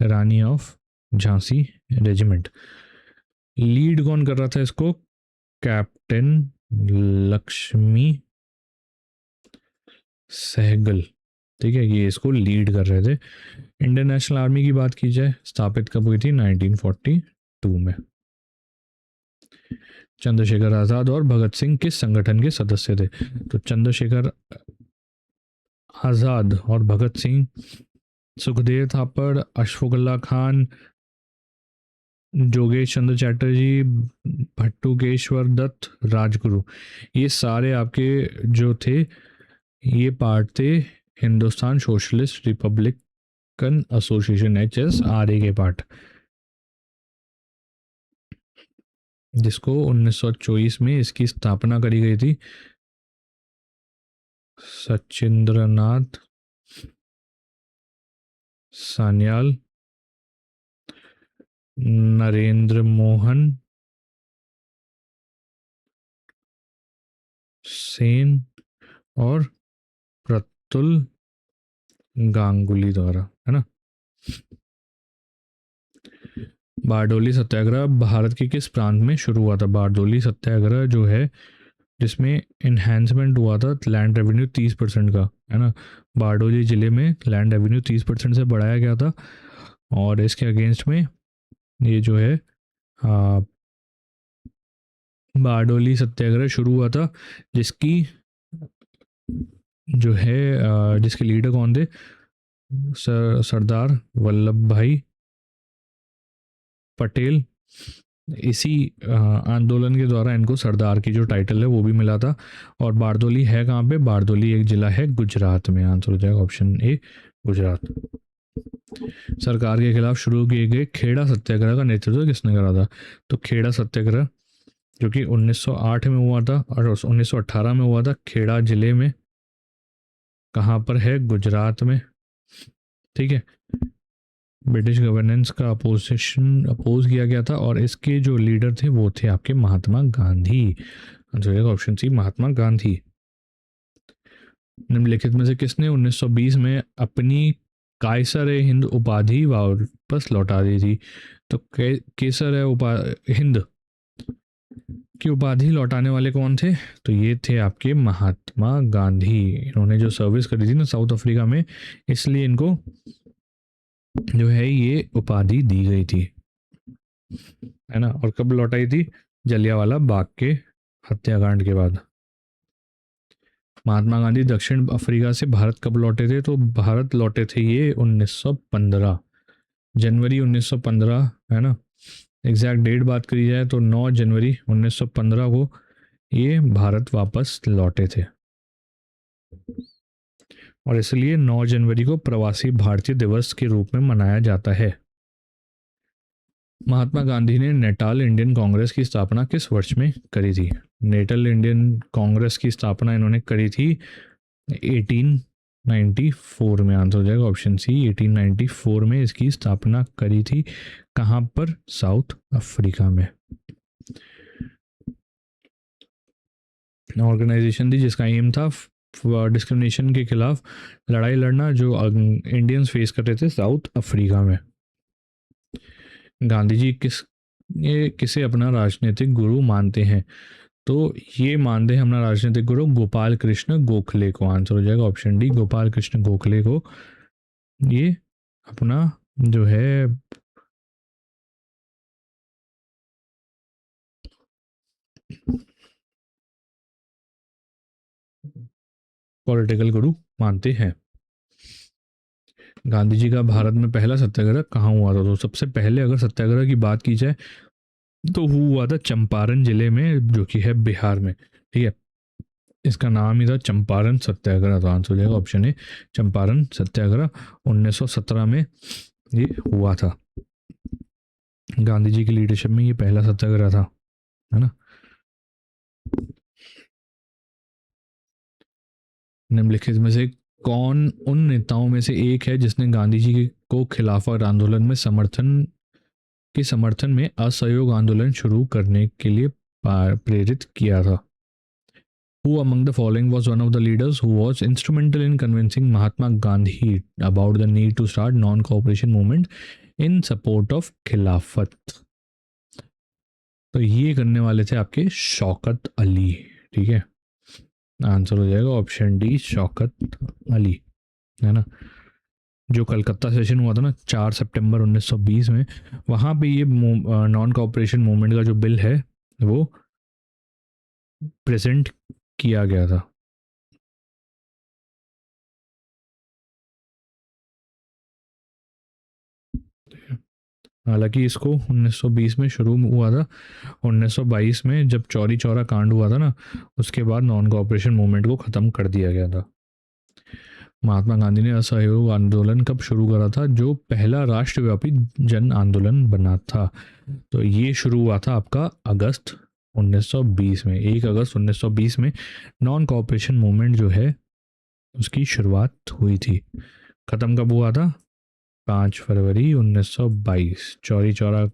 Rani of Jhansi regiment. Lead कौन कर रहा था इसको? कैप्टन लक्ष्मी सहगल, ठीक है, ये इसको लीड कर रहे थे। इंडियन नेशनल आर्मी की बात की जाए, स्थापित कब हुई थी? 1942 में। चंद्रशेखर आजाद और भगत सिंह किस संगठन के सदस्य थे? तो चंद्रशेखर आजाद और भगत सिंह सुखदेव थापर, अशफाकुल्ला खान, जोगेश चंद्र चैटर्जी, भट्टुकेश्वर दत्त, राजगुरु, ये सारे आपके जो थे ये पार्ट थे Hindustan socialist Republican association HSRA के पार्ट, जिसको 1924 में इसकी स्थापना करी गई थी। सचिंद्रनाथ सान्याल, नरेंद्र मोहन सेन और प्रतुल गांगुली द्वारा, है ना। बारडोली सत्याग्रह भारत के किस प्रांत में शुरू हुआ था? बारडोली सत्याग्रह जो है जिसमें इन्हेंसमेंट हुआ था लैंड रेवेन्यू 30% का, है ना। बारडोली जिले में लैंड रेवेन्यू 30% से बढ़ाया गया था और इसके अगेंस्ट में ये जो है बारडोली सत्याग्रह शुरू हुआ था, जिसकी जो है जिसके लीडर कौन थे, सरदार वल्लभ भाई पटेल। इसी आंदोलन के द्वारा इनको सरदार की जो टाइटल है वो भी मिला था। और बारदोली है कहाँ पे, बारदोली एक जिला है गुजरात में। आंसर हो जाएगा ऑप्शन ए, गुजरात। सरकार के खिलाफ शुरू किए गए खेड़ा सत्याग्रह का नेतृत्व किसने करा था? तो खेड़ा सत्याग्रह जो कि 1908 में हुआ था और 1918 में हुआ था, खेड़ा जिले में, कहाँ पर है, गुजरात में। ठीक है, ब्रिटिश गवर्नेंस का अपोज किया गया था और इसके जो लीडर थे वो थे आपके Mahatma Gandhi. Answer option C, Mahatma Gandhi. निम्नलिखित में से किसने 1920 में अपनी कायसर हिंद उपाधि वापस लौटा दी थी? तो केसर हिंद की उपाधि लौटाने वाले कौन थे? तो ये थे आपके महात्मा गांधी। इन्होंने जो सर्विस करी थी ना साउथ अफ्रीका में, इसलिए इनको जो है ये उपाधि दी गई थी, है ना। और कब लौटाई थी? जलियांवाला बाग के हत्याकांड के बाद। महात्मा गांधी दक्षिण अफ्रीका से भारत कब लौटे थे? तो भारत लौटे थे ये 1915, जनवरी 1915, है ना। एग्जैक्ट डेट बात करी जाए तो 9 जनवरी 1915 को ये भारत वापस लौटे थे। और इसलिए 9 जनवरी को प्रवासी भारतीय दिवस के रूप में मनाया जाता है। महात्मा गांधी ने नेटाल इंडियन कांग्रेस की स्थापना किस वर्ष में करी थी? नेटल इंडियन कांग्रेस की स्थापना इन्होंने करी थी 1894 में। आंसर हो जाएगा ऑप्शन सी, 1894 में इसकी स्थापना करी थी। कहाँ पर? साउथ अफ्रीका में। ऑर्गेनाइजेशन थी जिसका एम था डिस्क्रिमिनेशन के खिलाफ लड़ाई लड़ना, जो इंडियंस फेस कर रहे थे साउथ अफ्रीका में। गांधी जी किसे अपना राजनीतिक गुरु मानते हैं? तो ये मानते हैं अपना राजनीतिक गुरु गोपाल कृष्ण गोखले को। आंसर हो जाएगा ऑप्शन डी, गोपाल कृष्ण गोखले को ये अपना जो है पॉलिटिकल गुरु मानते हैं। गांधी जी का भारत में पहला सत्याग्रह कहाँ हुआ था? तो सबसे पहले अगर सत्याग्रह की बात की जाए तो हुआ था चंपारण जिले में, जो कि है बिहार में। ठीक है, इसका नाम ही था चंपारण सत्याग्रह। तो आंसर हो जाएगा ऑप्शन ए, चंपारण सत्याग्रह 1917 में ये हुआ था। गांधी जी की लीडरशिप में ये पहला सत्याग्रह था, है ना। निम्नलिखित में से कौन उन नेताओं में से एक है जिसने गांधी जी को खिलाफत आंदोलन में समर्थन में असहयोग आंदोलन शुरू करने के लिए प्रेरित किया था? Who among the following was one of the leaders who was instrumental in convincing Mahatma Gandhi about the need to start non-cooperation movement in support of खिलाफत? तो ये करने वाले थे आपके शौकत अली। ठीक है, आंसर हो जाएगा ऑप्शन डी, शौकत अली, है ना। जो कलकत्ता सेशन हुआ था ना 4 सितंबर 1920 में, वहाँ पे ये नॉन कॉपरेशन मूवमेंट का जो बिल है वो प्रेजेंट किया गया था। हालांकि इसको 1920 में शुरू हुआ था, 1922 में जब चौरी चौरा कांड हुआ था ना, उसके बाद नॉन कॉपरेशन मूवमेंट को ख़त्म कर दिया गया था। महात्मा गांधी ने असहयोग आंदोलन कब शुरू करा था, जो पहला राष्ट्रव्यापी जन आंदोलन बना था? तो ये शुरू हुआ था आपका अगस्त 1920 में, 1 अगस्त 1920 में नॉन कॉपरेशन मूवमेंट जो है उसकी शुरुआत हुई थी। ख़त्म कब हुआ था? 5 फरवरी 1922, चौरी चौरा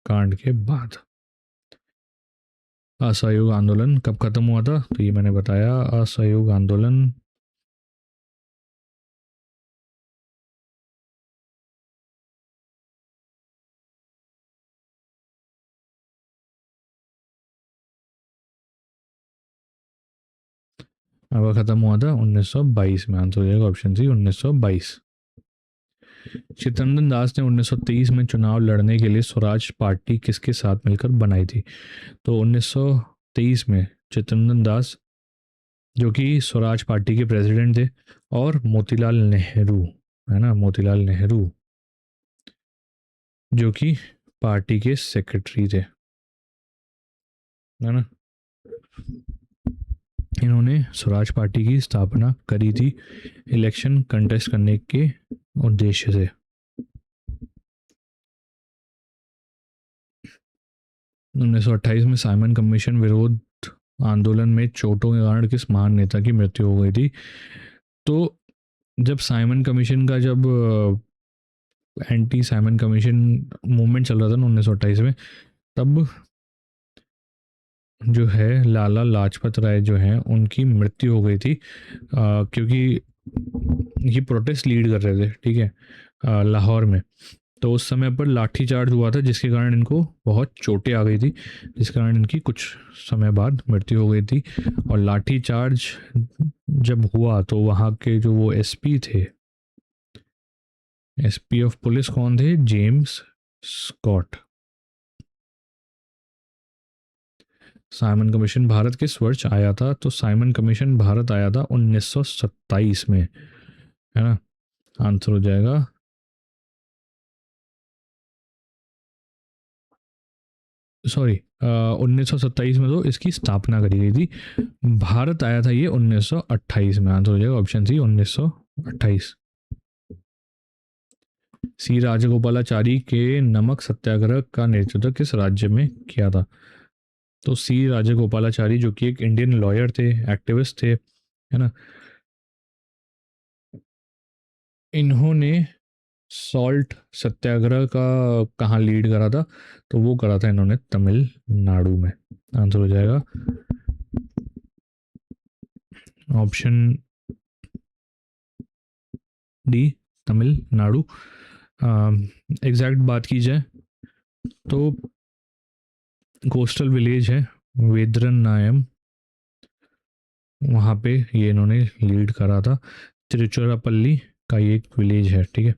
कांड के बाद। असहयोग आंदोलन कब खत्म हुआ था? तो ये मैंने बताया, असहयोग आंदोलन अब खत्म हुआ था 1922 में। आंसर हो जाएगा ऑप्शन सी, 1922। चित्तरंजन दास ने 1923 में चुनाव लड़ने के लिए स्वराज पार्टी किसके साथ मिलकर बनाई थी? तो 1923 में चित्तरंजन दास जो कि स्वराज पार्टी के प्रेसिडेंट थे, और मोतीलाल नेहरू, है ना, मोतीलाल नेहरू जो कि पार्टी के सेक्रेटरी थे, है ना। इन्होंने स्वराज पार्टी की स्थापना करी थी इलेक्शन कंटेस्ट करने के उद्देश्य से। 1928 में साइमन कमीशन विरोध आंदोलन में चोटों के कारण किस महान नेता की मृत्यु हो गई थी? तो जब साइमन कमीशन का जब एंटी साइमन कमीशन मूवमेंट चल रहा था ना 1928 में, तब जो है लाला लाजपत राय जो हैं उनकी मृत्यु हो गई थी, क्योंकि ये प्रोटेस्ट लीड कर रहे थे, ठीक है, लाहौर में। तो उस समय पर लाठी चार्ज हुआ था, जिसके कारण इनको बहुत चोटें आ गई थी, जिस कारण इनकी कुछ समय बाद मृत्यु हो गई थी। और लाठी चार्ज जब हुआ तो वहाँ के जो वो एसपी थे, एसपी ऑफ पुलिस कौन थे? James Scott. Simon Commission Bharat किस वर्ष आया था? तो साइमन कमीशन भारत आया था 1927 में, है ना। आंसर हो जाएगा सॉरी 1927 में तो इसकी स्थापना करी गई थी। भारत आया था ये 1928 में। आंसर हो जाएगा ऑप्शन सी 1928। सी राजगोपालाचारी के नमक सत्याग्रह का नेतृत्व किस राज्य में किया था? तो सी राजगोपालाचारी जो कि एक इंडियन लॉयर थे, एक्टिविस्ट थे, है ना। इन्होंने सॉल्ट सत्याग्रह का कहाँ लीड करा था? तो वो करा था इन्होंने तमिलनाडु में। आंसर हो जाएगा ऑप्शन डी तमिलनाडु। एग्जैक्ट बात की जाए तो कोस्टल विलेज है वेद्रन नायम, वहाँ पे ये इन्होंने लीड करा था। तिरुचिरापल्ली का ये एक विलेज है, ठीक है।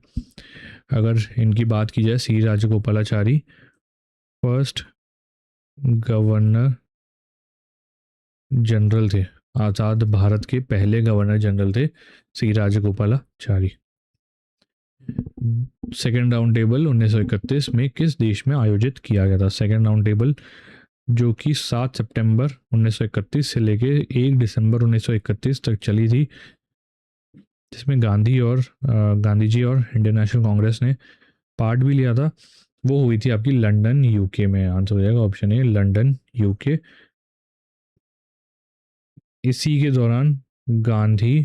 अगर इनकी बात की जाए, सी राजगोपालाचारी फर्स्ट गवर्नर जनरल थे, आज़ाद भारत के पहले गवर्नर जनरल थे सी राजगोपालाचारी। सेकेंड राउंड टेबल 1931 में किस देश में आयोजित किया गया था? सेकेंड राउंड टेबल जो कि 7 सितंबर 1931 से लेके 1 दिसंबर 1931 तक चली थी, जिसमें गांधी जी और इंडियन नेशनल कांग्रेस ने पार्ट भी लिया था, वो हुई थी आपकी लंदन यूके में। आंसर हो जाएगा ऑप्शन ए लंदन यूके। इसी के दौरान गांधी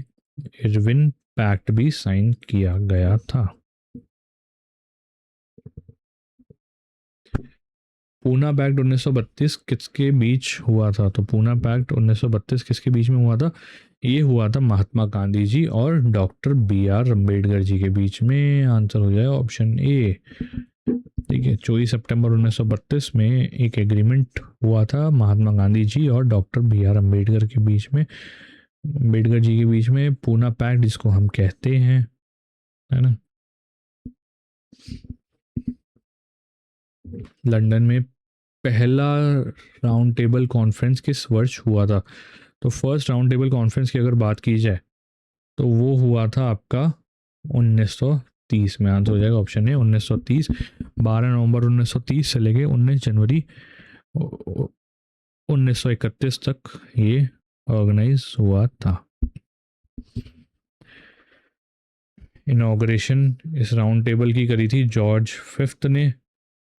इरविन पैक्ट भी साइन किया गया था। पूना पैक्ट 1932 किसके बीच हुआ था? तो पूना पैक्ट 1932 किसके बीच में हुआ था? ये हुआ था महात्मा गांधी जी और डॉक्टर बी आर अम्बेडकर जी के बीच में। आंसर हो जाएगा ऑप्शन ए, ठीक है। 24 सितंबर 1932 में एक एग्रीमेंट हुआ था महात्मा गांधी जी और डॉक्टर बी आर अम्बेडकर के बीच में, अम्बेडकर जी के बीच में, पूना पैक्ट जिसको हम कहते हैं, है ना। लंदन में पहला राउंड टेबल कॉन्फ्रेंस किस वर्ष हुआ था? तो फर्स्ट राउंड टेबल कॉन्फ्रेंस की अगर बात की जाए तो वो हुआ था आपका 1930 में। आंसर हो जाएगा ऑप्शन है 1930। 12 नवंबर 1930 से लेके 19 जनवरी 1931 तक ये ऑर्गेनाइज हुआ था। इनॉग्रेशन इस राउंड टेबल की करी थी जॉर्ज फिफ्थ ने।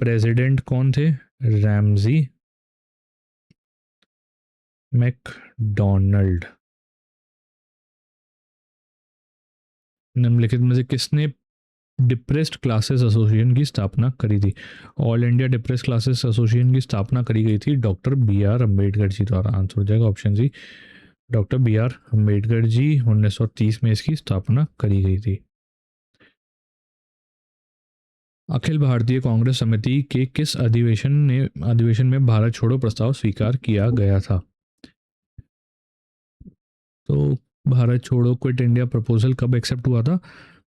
प्रेसिडेंट कौन थे? Ramsay MacDonald. निम्नलिखित में से किसने डिप्रेस्ड क्लासेस एसोसिएशन की स्थापना करी थी? All India depressed classes association की स्थापना करी गई थी doctor B R Ambedkar ji द्वारा। आंसर हो जाएगा option C doctor B R Ambedkar ji 1930 में इसकी स्थापना करी गई थी। अखिल भारतीय कांग्रेस समिति के किस अधिवेशन में भारत छोड़ो प्रस्ताव स्वीकार किया गया था? तो भारत छोड़ो क्विट इंडिया प्रपोजल कब एक्सेप्ट हुआ था?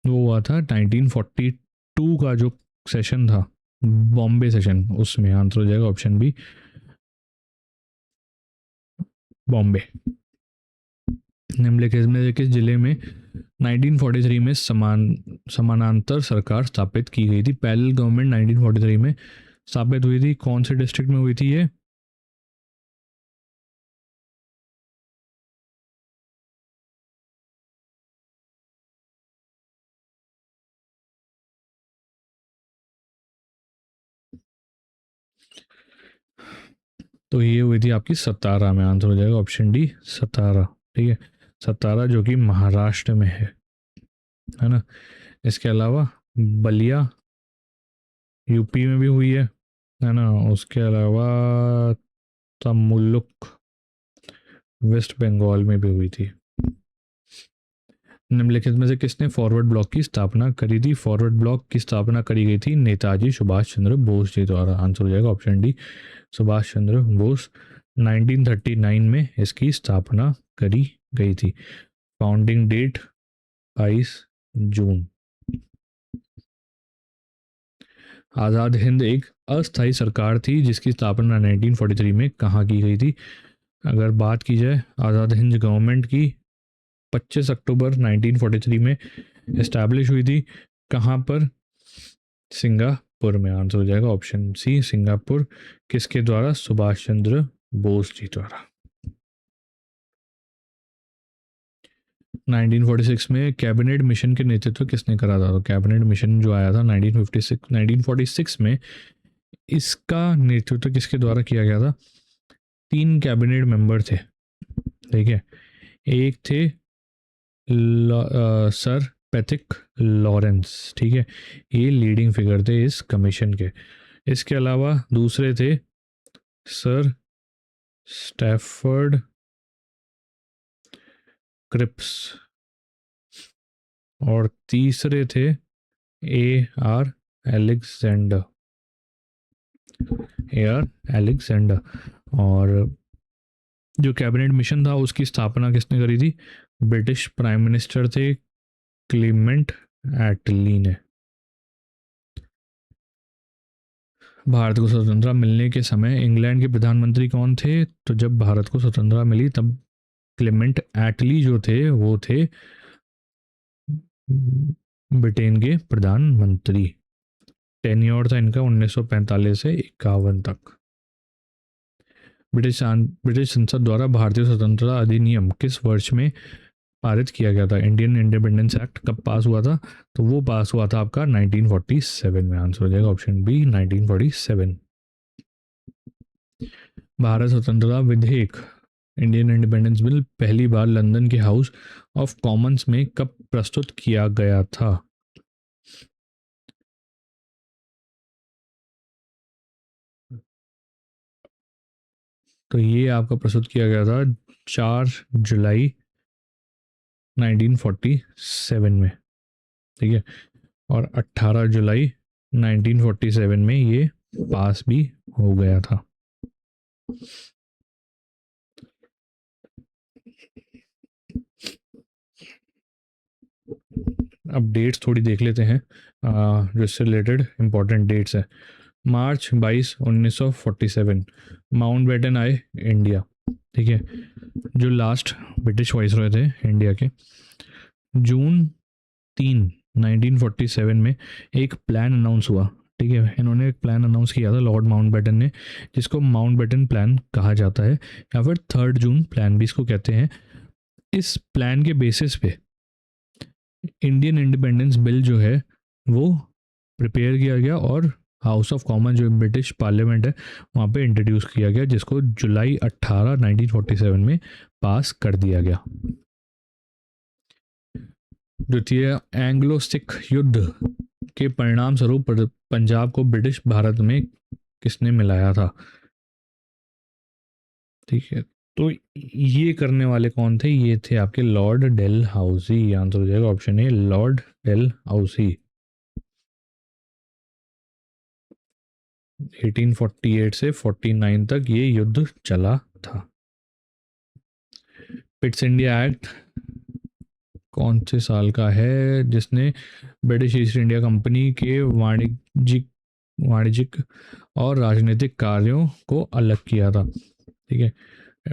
वो हुआ था 1942 का जो सेशन था, बॉम्बे सेशन, उसमें। आंसर हो जाएगा ऑप्शन बी बॉम्बे। निम्नलिखित में से किस जिले में 1943 में समानांतर सरकार स्थापित की गई थी? पैरेलल गवर्नमेंट 1943 में स्थापित हुई थी, कौन से डिस्ट्रिक्ट में हुई थी ये? तो ये हुई थी आपकी सतारा में, आंसर हो जाएगा ऑप्शन डी सतारा। ठीक है, सतारा जो कि महाराष्ट्र में है ना। इसके अलावा बलिया यूपी में भी हुई है ना। उसके अलावा तमुल्लुक वेस्ट बंगाल में भी हुई थी। निम्नलिखित में से किसने फॉरवर्ड ब्लॉक की स्थापना करी थी? फॉरवर्ड ब्लॉक की स्थापना करी गई थी नेताजी सुभाष चंद्र बोस जी द्वारा। आंसर हो जाएगा ऑप्शन डी सुभाष चंद्र बोस। 1939 में इसकी स्थापना करी गई थी। फाउंडिंग डेट 22 जून। आज़ाद हिंद एक अस्थायी सरकार थी जिसकी स्थापना 1943 में कहाँ की गई थी? अगर बात की जाए आज़ाद हिंद गवर्नमेंट की, 25 अक्टूबर 1943 में इस्टेब्लिश हुई थी। कहाँ पर? सिंगापुर में। आंसर हो जाएगा ऑप्शन सी सिंगापुर। किसके द्वारा? सुभाष चंद्र बोस जी द्वारा। 1946 में कैबिनेट मिशन के नेतृत्व किसने करा था? तो कैबिनेट मिशन जो आया था 1946 में, इसका नेतृत्व किसके द्वारा किया गया था? 3 कैबिनेट मेंबर थे। ठीक है, एक थे सर पैथिक लॉरेंस। ठीक है, ये लीडिंग फिगर थे इस कमीशन के। इसके अलावा दूसरे थे सर स्टैफर्ड क्रिप्स और तीसरे थे आर एलेक्जेंडर। एलेक्जेंडर। और जो कैबिनेट मिशन था उसकी स्थापना किसने करी थी? ब्रिटिश प्राइम मिनिस्टर थे क्लीमेंट एटली ने। भारत को स्वतंत्रता मिलने के समय इंग्लैंड के प्रधानमंत्री कौन थे? तो जब भारत को स्वतंत्रता मिली तब क्लेमेंट एटली जो थे वो थे ब्रिटेन के प्रधानमंत्री। टेन्योर था इनका 1945 से 51 तक। ब्रिटिश संसद द्वारा भारतीय स्वतंत्रता अधिनियम किस वर्ष में पारित किया गया था? इंडियन इंडिपेंडेंस एक्ट कब पास हुआ था? तो वो पास हुआ था आपका 1947 में। आंसर हो जाएगा ऑप्शन बी 1947। भारत स्वतंत्रता विधेयक इंडियन इंडिपेंडेंस बिल पहली बार लंदन के हाउस ऑफ कॉमन्स में कब प्रस्तुत किया गया था? तो ये आपका प्रस्तुत किया गया था 4 जुलाई 1947 में। ठीक है, और 18 जुलाई 1947 में ये पास भी हो गया था। अब डेट्स थोड़ी देख लेते हैं जो इससे रिलेटेड इंपॉर्टेंट डेट्स है। मार्च 22 1947 माउंटबेटन आए इंडिया। ठीक है, जो लास्ट ब्रिटिश वाइसरॉय थे इंडिया के। जून 3 1947 में एक प्लान अनाउंस हुआ। ठीक है, इन्होंने एक प्लान अनाउंस किया था लॉर्ड माउंटबेटन ने, जिसको माउंटबेटन प्लान कहा जाता है या फिर 3 जून प्लान भी इसको कहते हैं। इस प्लान के बेसिस पे इंडियन इंडिपेंडेंस बिल जो है वो प्रिपेयर किया गया और हाउस ऑफ कॉमन जो ब्रिटिश पार्लियामेंट है वहाँ पे इंट्रोड्यूस किया गया, जिसको जुलाई 18 1947 में पास कर दिया गया। द्वितीय एंग्लो सिख युद्ध के परिणाम स्वरूप पंजाब को ब्रिटिश भारत में किसने मिलाया था? ठीक है, तो ये करने वाले कौन थे? ये थे आपके लॉर्ड डेल हाउसी। आंसर हो जाएगा ऑप्शन ए लॉर्ड डेल हाउसी। 1848 से 49 तक ये युद्ध चला था। पिट्स इंडिया एक्ट कौन से साल का है जिसने ब्रिटिश ईस्ट इंडिया कंपनी के वाणिज्यिक और राजनीतिक कार्यों को अलग किया था? ठीक है,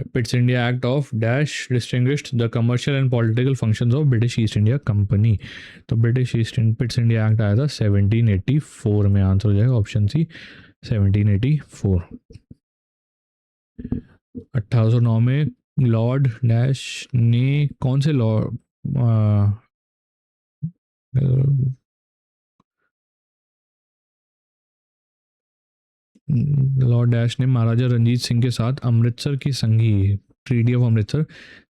Pitt's India act of dash distinguished the commercial and political functions of British East India company. तो British East Pitt's India act आया था 1784 में। आंसर हो जाएगा ऑप्शन सी 1784। 1809 में लॉर्ड डैश ने कौन से लॉर्ड लॉर्ड डैश ने महाराजा रंजीत सिंह के साथ अमृतसर की संधि ट्रीटी ऑफ अमृतसर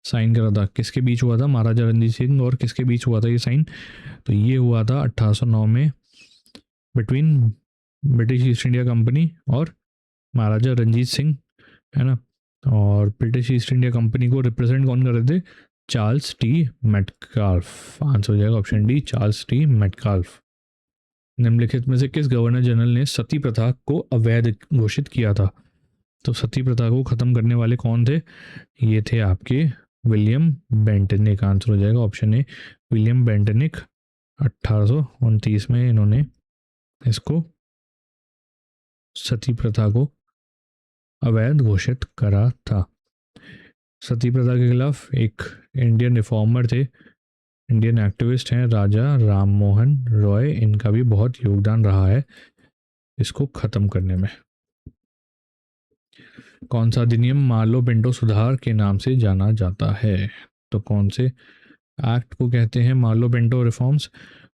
साइन करा था? किसके बीच हुआ था? महाराजा रंजीत सिंह और किसके बीच हुआ था ये साइन? तो ये हुआ था 1809 में between British East India company और महाराजा रंजीत सिंह, है ना। और ब्रिटिश ईस्ट इंडिया कंपनी को रिप्रेजेंट कौन कर रहे थे? Charles T Metcalfe. आंसर हो जाएगा option D Charles T Metcalfe. निम्नलिखित में से किस गवर्नर जनरल ने सती प्रथा को अवैध घोषित किया था? तो सती प्रथा को खत्म करने वाले कौन थे? ये थे आपके विलियम बेंटनिक। आंसर हो जाएगा ऑप्शन ए विलियम बेंटनिक। 1829 में इन्होंने इसको सती प्रथा को अवैध घोषित करा था। सती प्रथा के खिलाफ एक इंडियन रिफॉर्मर थे, इंडियन एक्टिविस्ट हैं, राजा राम मोहन रॉय। इनका भी बहुत योगदान रहा है इसको खत्म करने में। कौन सा अधिनियम मार्लो पिंटो सुधार के नाम से जाना जाता है? तो कौन से एक्ट को कहते हैं मार्लो पिंटो रिफॉर्म्स?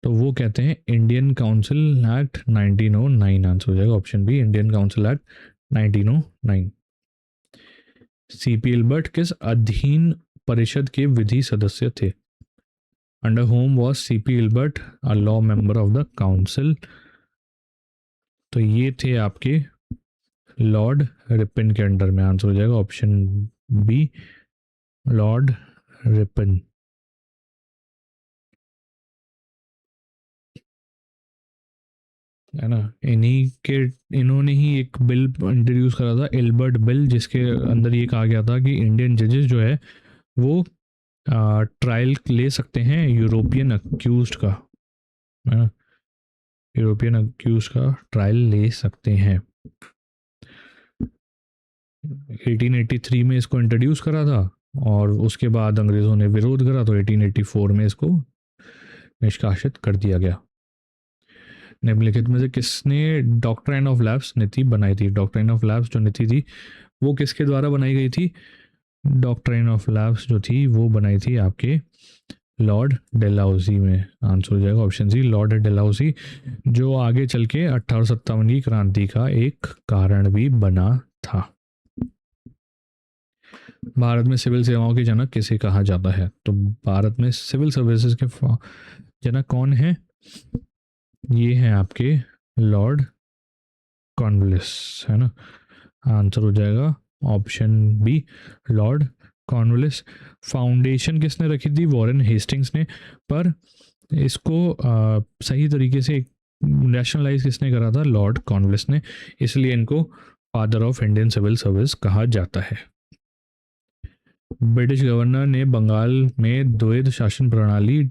तो वो कहते हैं इंडियन काउंसिल एक्ट 1909। आंसर हो जाएगा option B Indian Council Act 1909। C P Ilbert किस अधीन परिषद के विधि सदस्य थे? Under whom was C P Ilbert a law member of the council? तो ये थे आपके लॉर्ड रिपन के अंडर में। आंसर हो जाएगा ऑप्शन बी लॉर्ड रिपन। है ना। इन्होंने ही एक बिल इंट्रोड्यूस करा था एल्बर्ट बिल, जिसके अंदर ये कहा गया था कि इंडियन जजेस जो है वो ट्रायल ले सकते हैं यूरोपियन अक्यूज का, है ना। यूरोपियन अक्यूज का ट्रायल ले सकते हैं। 1883 में इसको इंट्रोड्यूस करा था और उसके बाद अंग्रेज़ों ने विरोध करा तो 1884 में इसको निष्कासित कर दिया गया। निम्नलिखित में से किसने डॉक्ट्राइन ऑफ लैप्स नीति बनाई थी? डॉक्ट्राइन ऑफ लैप्स जो नीति थी वो किसके द्वारा बनाई गई थी? डॉक्ट्राइन ऑफ लैप्स जो थी वो बनाई थी आपके लॉर्ड डेलहाउसी में। आंसर हो जाएगा ऑप्शन सी लॉर्ड डेलहाउसी, जो आगे चल के 1857 की क्रांति का एक कारण भी बना था। भारत में सिविल सेवाओं के जनक किसे कहा जाता है? तो भारत में सिविल सर्विसेज के जनक कौन है? ये हैं आपके लॉर्ड कॉर्नवालिस, है ना। आंसर हो जाएगा option B Lord Cornwallis. Foundation किसने रखी थी? वॉरेन हेस्टिंग्स ने। पर इसको सही तरीके से नेशनलाइज किसने करा था? लॉर्ड कॉर्नवालिस ने। इसलिए इनको father of Indian civil service कहा जाता है। ब्रिटिश गवर्नर ने बंगाल में द्वैध शासन प्रणाली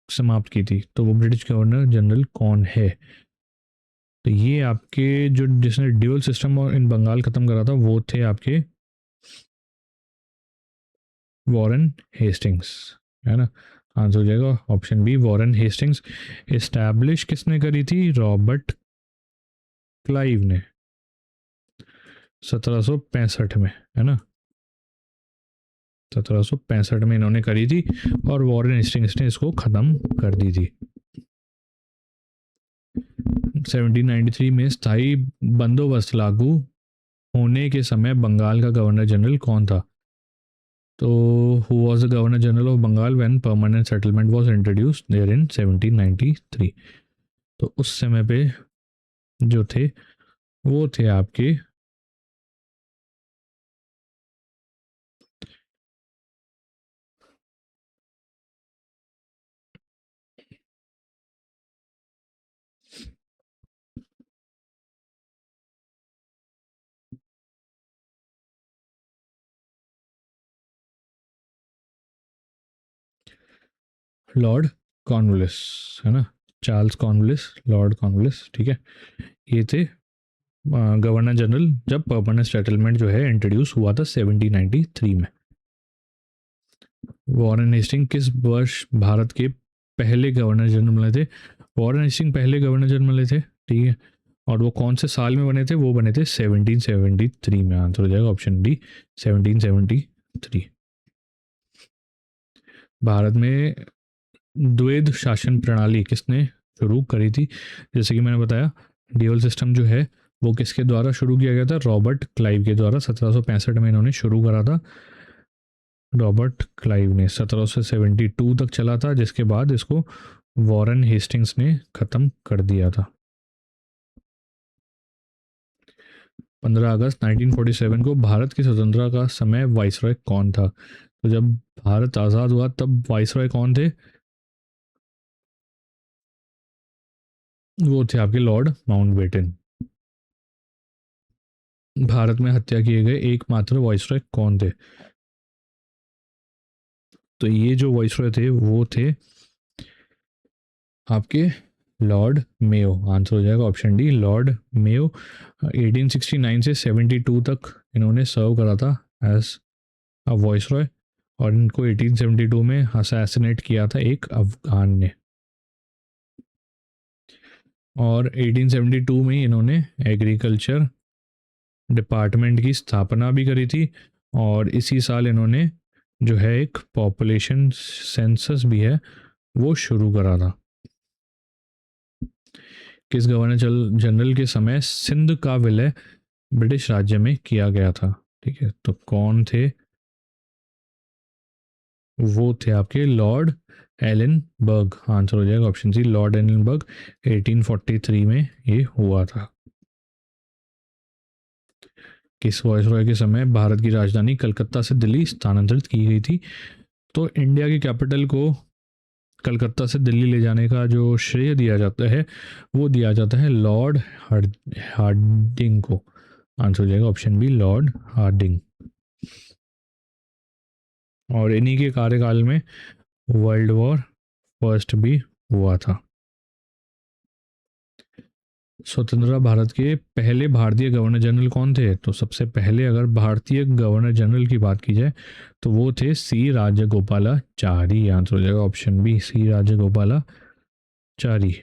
समाप्त की थी, तो वो ब्रिटिश गवर्नर जनरल कौन है? तो ये आपके जो जिसने ड्यूअल सिस्टम और इन बंगाल खत्म करा था वो थे आपके वॉरेन हेस्टिंग्स, है ना। आंसर हो जाएगा option B Warren Hastings. Establish किसने करी थी? रॉबर्ट क्लाइव ने 1765 में, है ना। 1765 में इन्होंने करी थी और वॉरेन हेस्टिंग्स ने इसको ख़त्म कर दी थी। 1793 में स्थायी बंदोबस्त लागू होने के समय बंगाल का गवर्नर जनरल कौन था? तो who was the governor general of Bengal when permanent settlement was introduced there in 1793? तो उस समय पे जो थे वो थे आपके लॉर्ड कॉर्नवालिस, है ना। चार्ल्स कॉर्नवालिस, लॉर्ड कॉर्नवालिस, ठीक है। ये थे गवर्नर जनरल जब परमानेंट सेटलमेंट जो है इंट्रोड्यूस हुआ था 1793 में। वॉरेन हेस्टिंग किस वर्ष भारत के पहले गवर्नर जनरल बने थे? वॉरेन हेस्टिंग पहले गवर्नर जनरल बने थे, ठीक है, और वो कौन से साल में बने थे? वो बने थे 1773 में। आंसर हो जाएगा ऑप्शन डी 1773। भारत में द्वैध शासन प्रणाली किसने शुरू करी थी? जैसे कि मैंने बताया, ड्यूअल सिस्टम जो है वो किसके द्वारा शुरू किया गया था? रॉबर्ट क्लाइव के द्वारा 1765 में इन्होंने शुरू करा था। रॉबर्ट क्लाइव ने 1772 तक चला था, जिसके बाद इसको वॉरेन हेस्टिंग्स ने ख़त्म कर दिया था। 15 अगस्त 1947 को भारत की स्वतंत्रता का समय वाइसरॉय कौन था? तो जब भारत आज़ाद हुआ तब वाइसरॉय कौन थे? वो थे आपके लॉर्ड माउंटबेटन। भारत में हत्या किए गए एकमात्र वाइसरॉय कौन थे? तो ये जो वाइसरॉय थे वो थे आपके लॉर्ड मेयो। आंसर हो जाएगा ऑप्शन डी लॉर्ड मेयो। 1869 से 72 तक इन्होंने सर्व करा था एज अ वाइसरॉय, और इनको 1872 में असैसिनेट किया था एक अफगान ने। और 1872 में ही इन्होंने एग्रीकल्चर डिपार्टमेंट की स्थापना भी करी थी, और इसी साल इन्होंने जो है एक पॉपुलेशन सेंसस भी है वो शुरू करा था। किस गवर्नर जनरल के समय सिंध का विलय ब्रिटिश राज्य में किया गया था? ठीक है, तो कौन थे? वो थे आपके लॉर्ड एलनबर्ग। आंसर हो जाएगा ऑप्शन सी लॉर्ड एलनबर्ग। 1843 में ये हुआ था। किस वायसरॉय के समय भारत की राजधानी कलकत्ता से दिल्ली स्थानांतरित की गई थी? तो इंडिया की कैपिटल को कलकत्ता से दिल्ली ले जाने का जो श्रेय दिया जाता है वो दिया जाता है लॉर्ड हार्डिंग को। आंसर हो जाएगा ऑप्शन बी लॉर्ड हार्डिंग। और इन्हीं के कार्यकाल में वर्ल्ड वॉर फर्स्ट भी हुआ था। स्वतंत्रता भारत के पहले भारतीय गवर्नर जनरल कौन थे? तो सबसे पहले अगर भारतीय गवर्नर जनरल की बात की जाए तो वो थे सी राजगोपालाचारी। आंसर हो जाएगा ऑप्शन बी सी राजगोपालाचारी।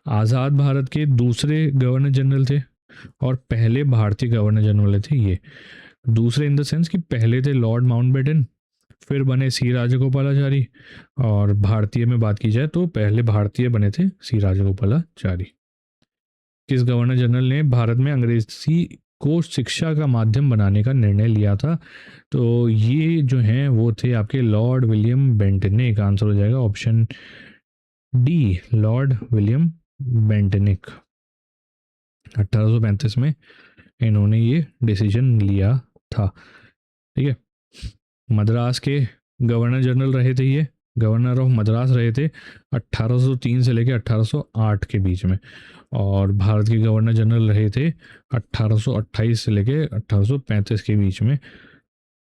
आज़ाद भारत के दूसरे गवर्नर जनरल थे और पहले भारतीय गवर्नर जनरल थे ये। दूसरे इन द सेंस कि पहले थे लॉर्ड माउंटबेटन, फिर बने सी राजगोपालाचारी, और भारतीय में बात की जाए तो पहले भारतीय बने थे सी राजगोपालाचारी। किस गवर्नर जनरल ने भारत में अंग्रेजी को शिक्षा का माध्यम बनाने का निर्णय लिया था? तो ये जो हैं वो थे आपके लॉर्ड विलियम बेंटनिक। आंसर हो जाएगा ऑप्शन डी लॉर्ड विलियम बेंटनिक। 1835 में इन्होंने ये डिसीजन लिया था। ठीक है, मद्रास के गवर्नर जनरल रहे थे ये, गवर्नर ऑफ मद्रास रहे थे 1803 से लेकर 1808 के बीच में, और भारत के गवर्नर जनरल रहे थे 1828 से लेकर 1835 के बीच में।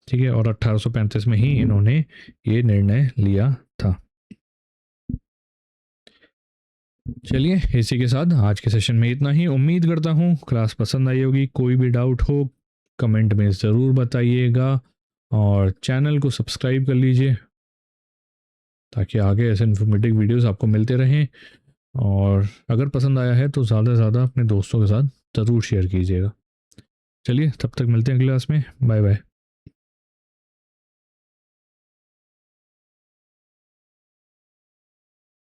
ठीक है, और 1835 में ही इन्होंने ये निर्णय लिया था। चलिए, इसी के साथ आज के सेशन में इतना ही। उम्मीद करता हूँ क्लास पसंद आई होगी। कोई भी डाउट हो कमेंट में ज़रूर बताइएगा, और चैनल को सब्सक्राइब कर लीजिए ताकि आगे ऐसे इन्फॉर्मेटिव वीडियोस आपको मिलते रहें। और अगर पसंद आया है तो ज़्यादा से ज़्यादा अपने दोस्तों के साथ ज़रूर शेयर कीजिएगा। चलिए, तब तक मिलते हैं अगली क्लास में। Bye bye.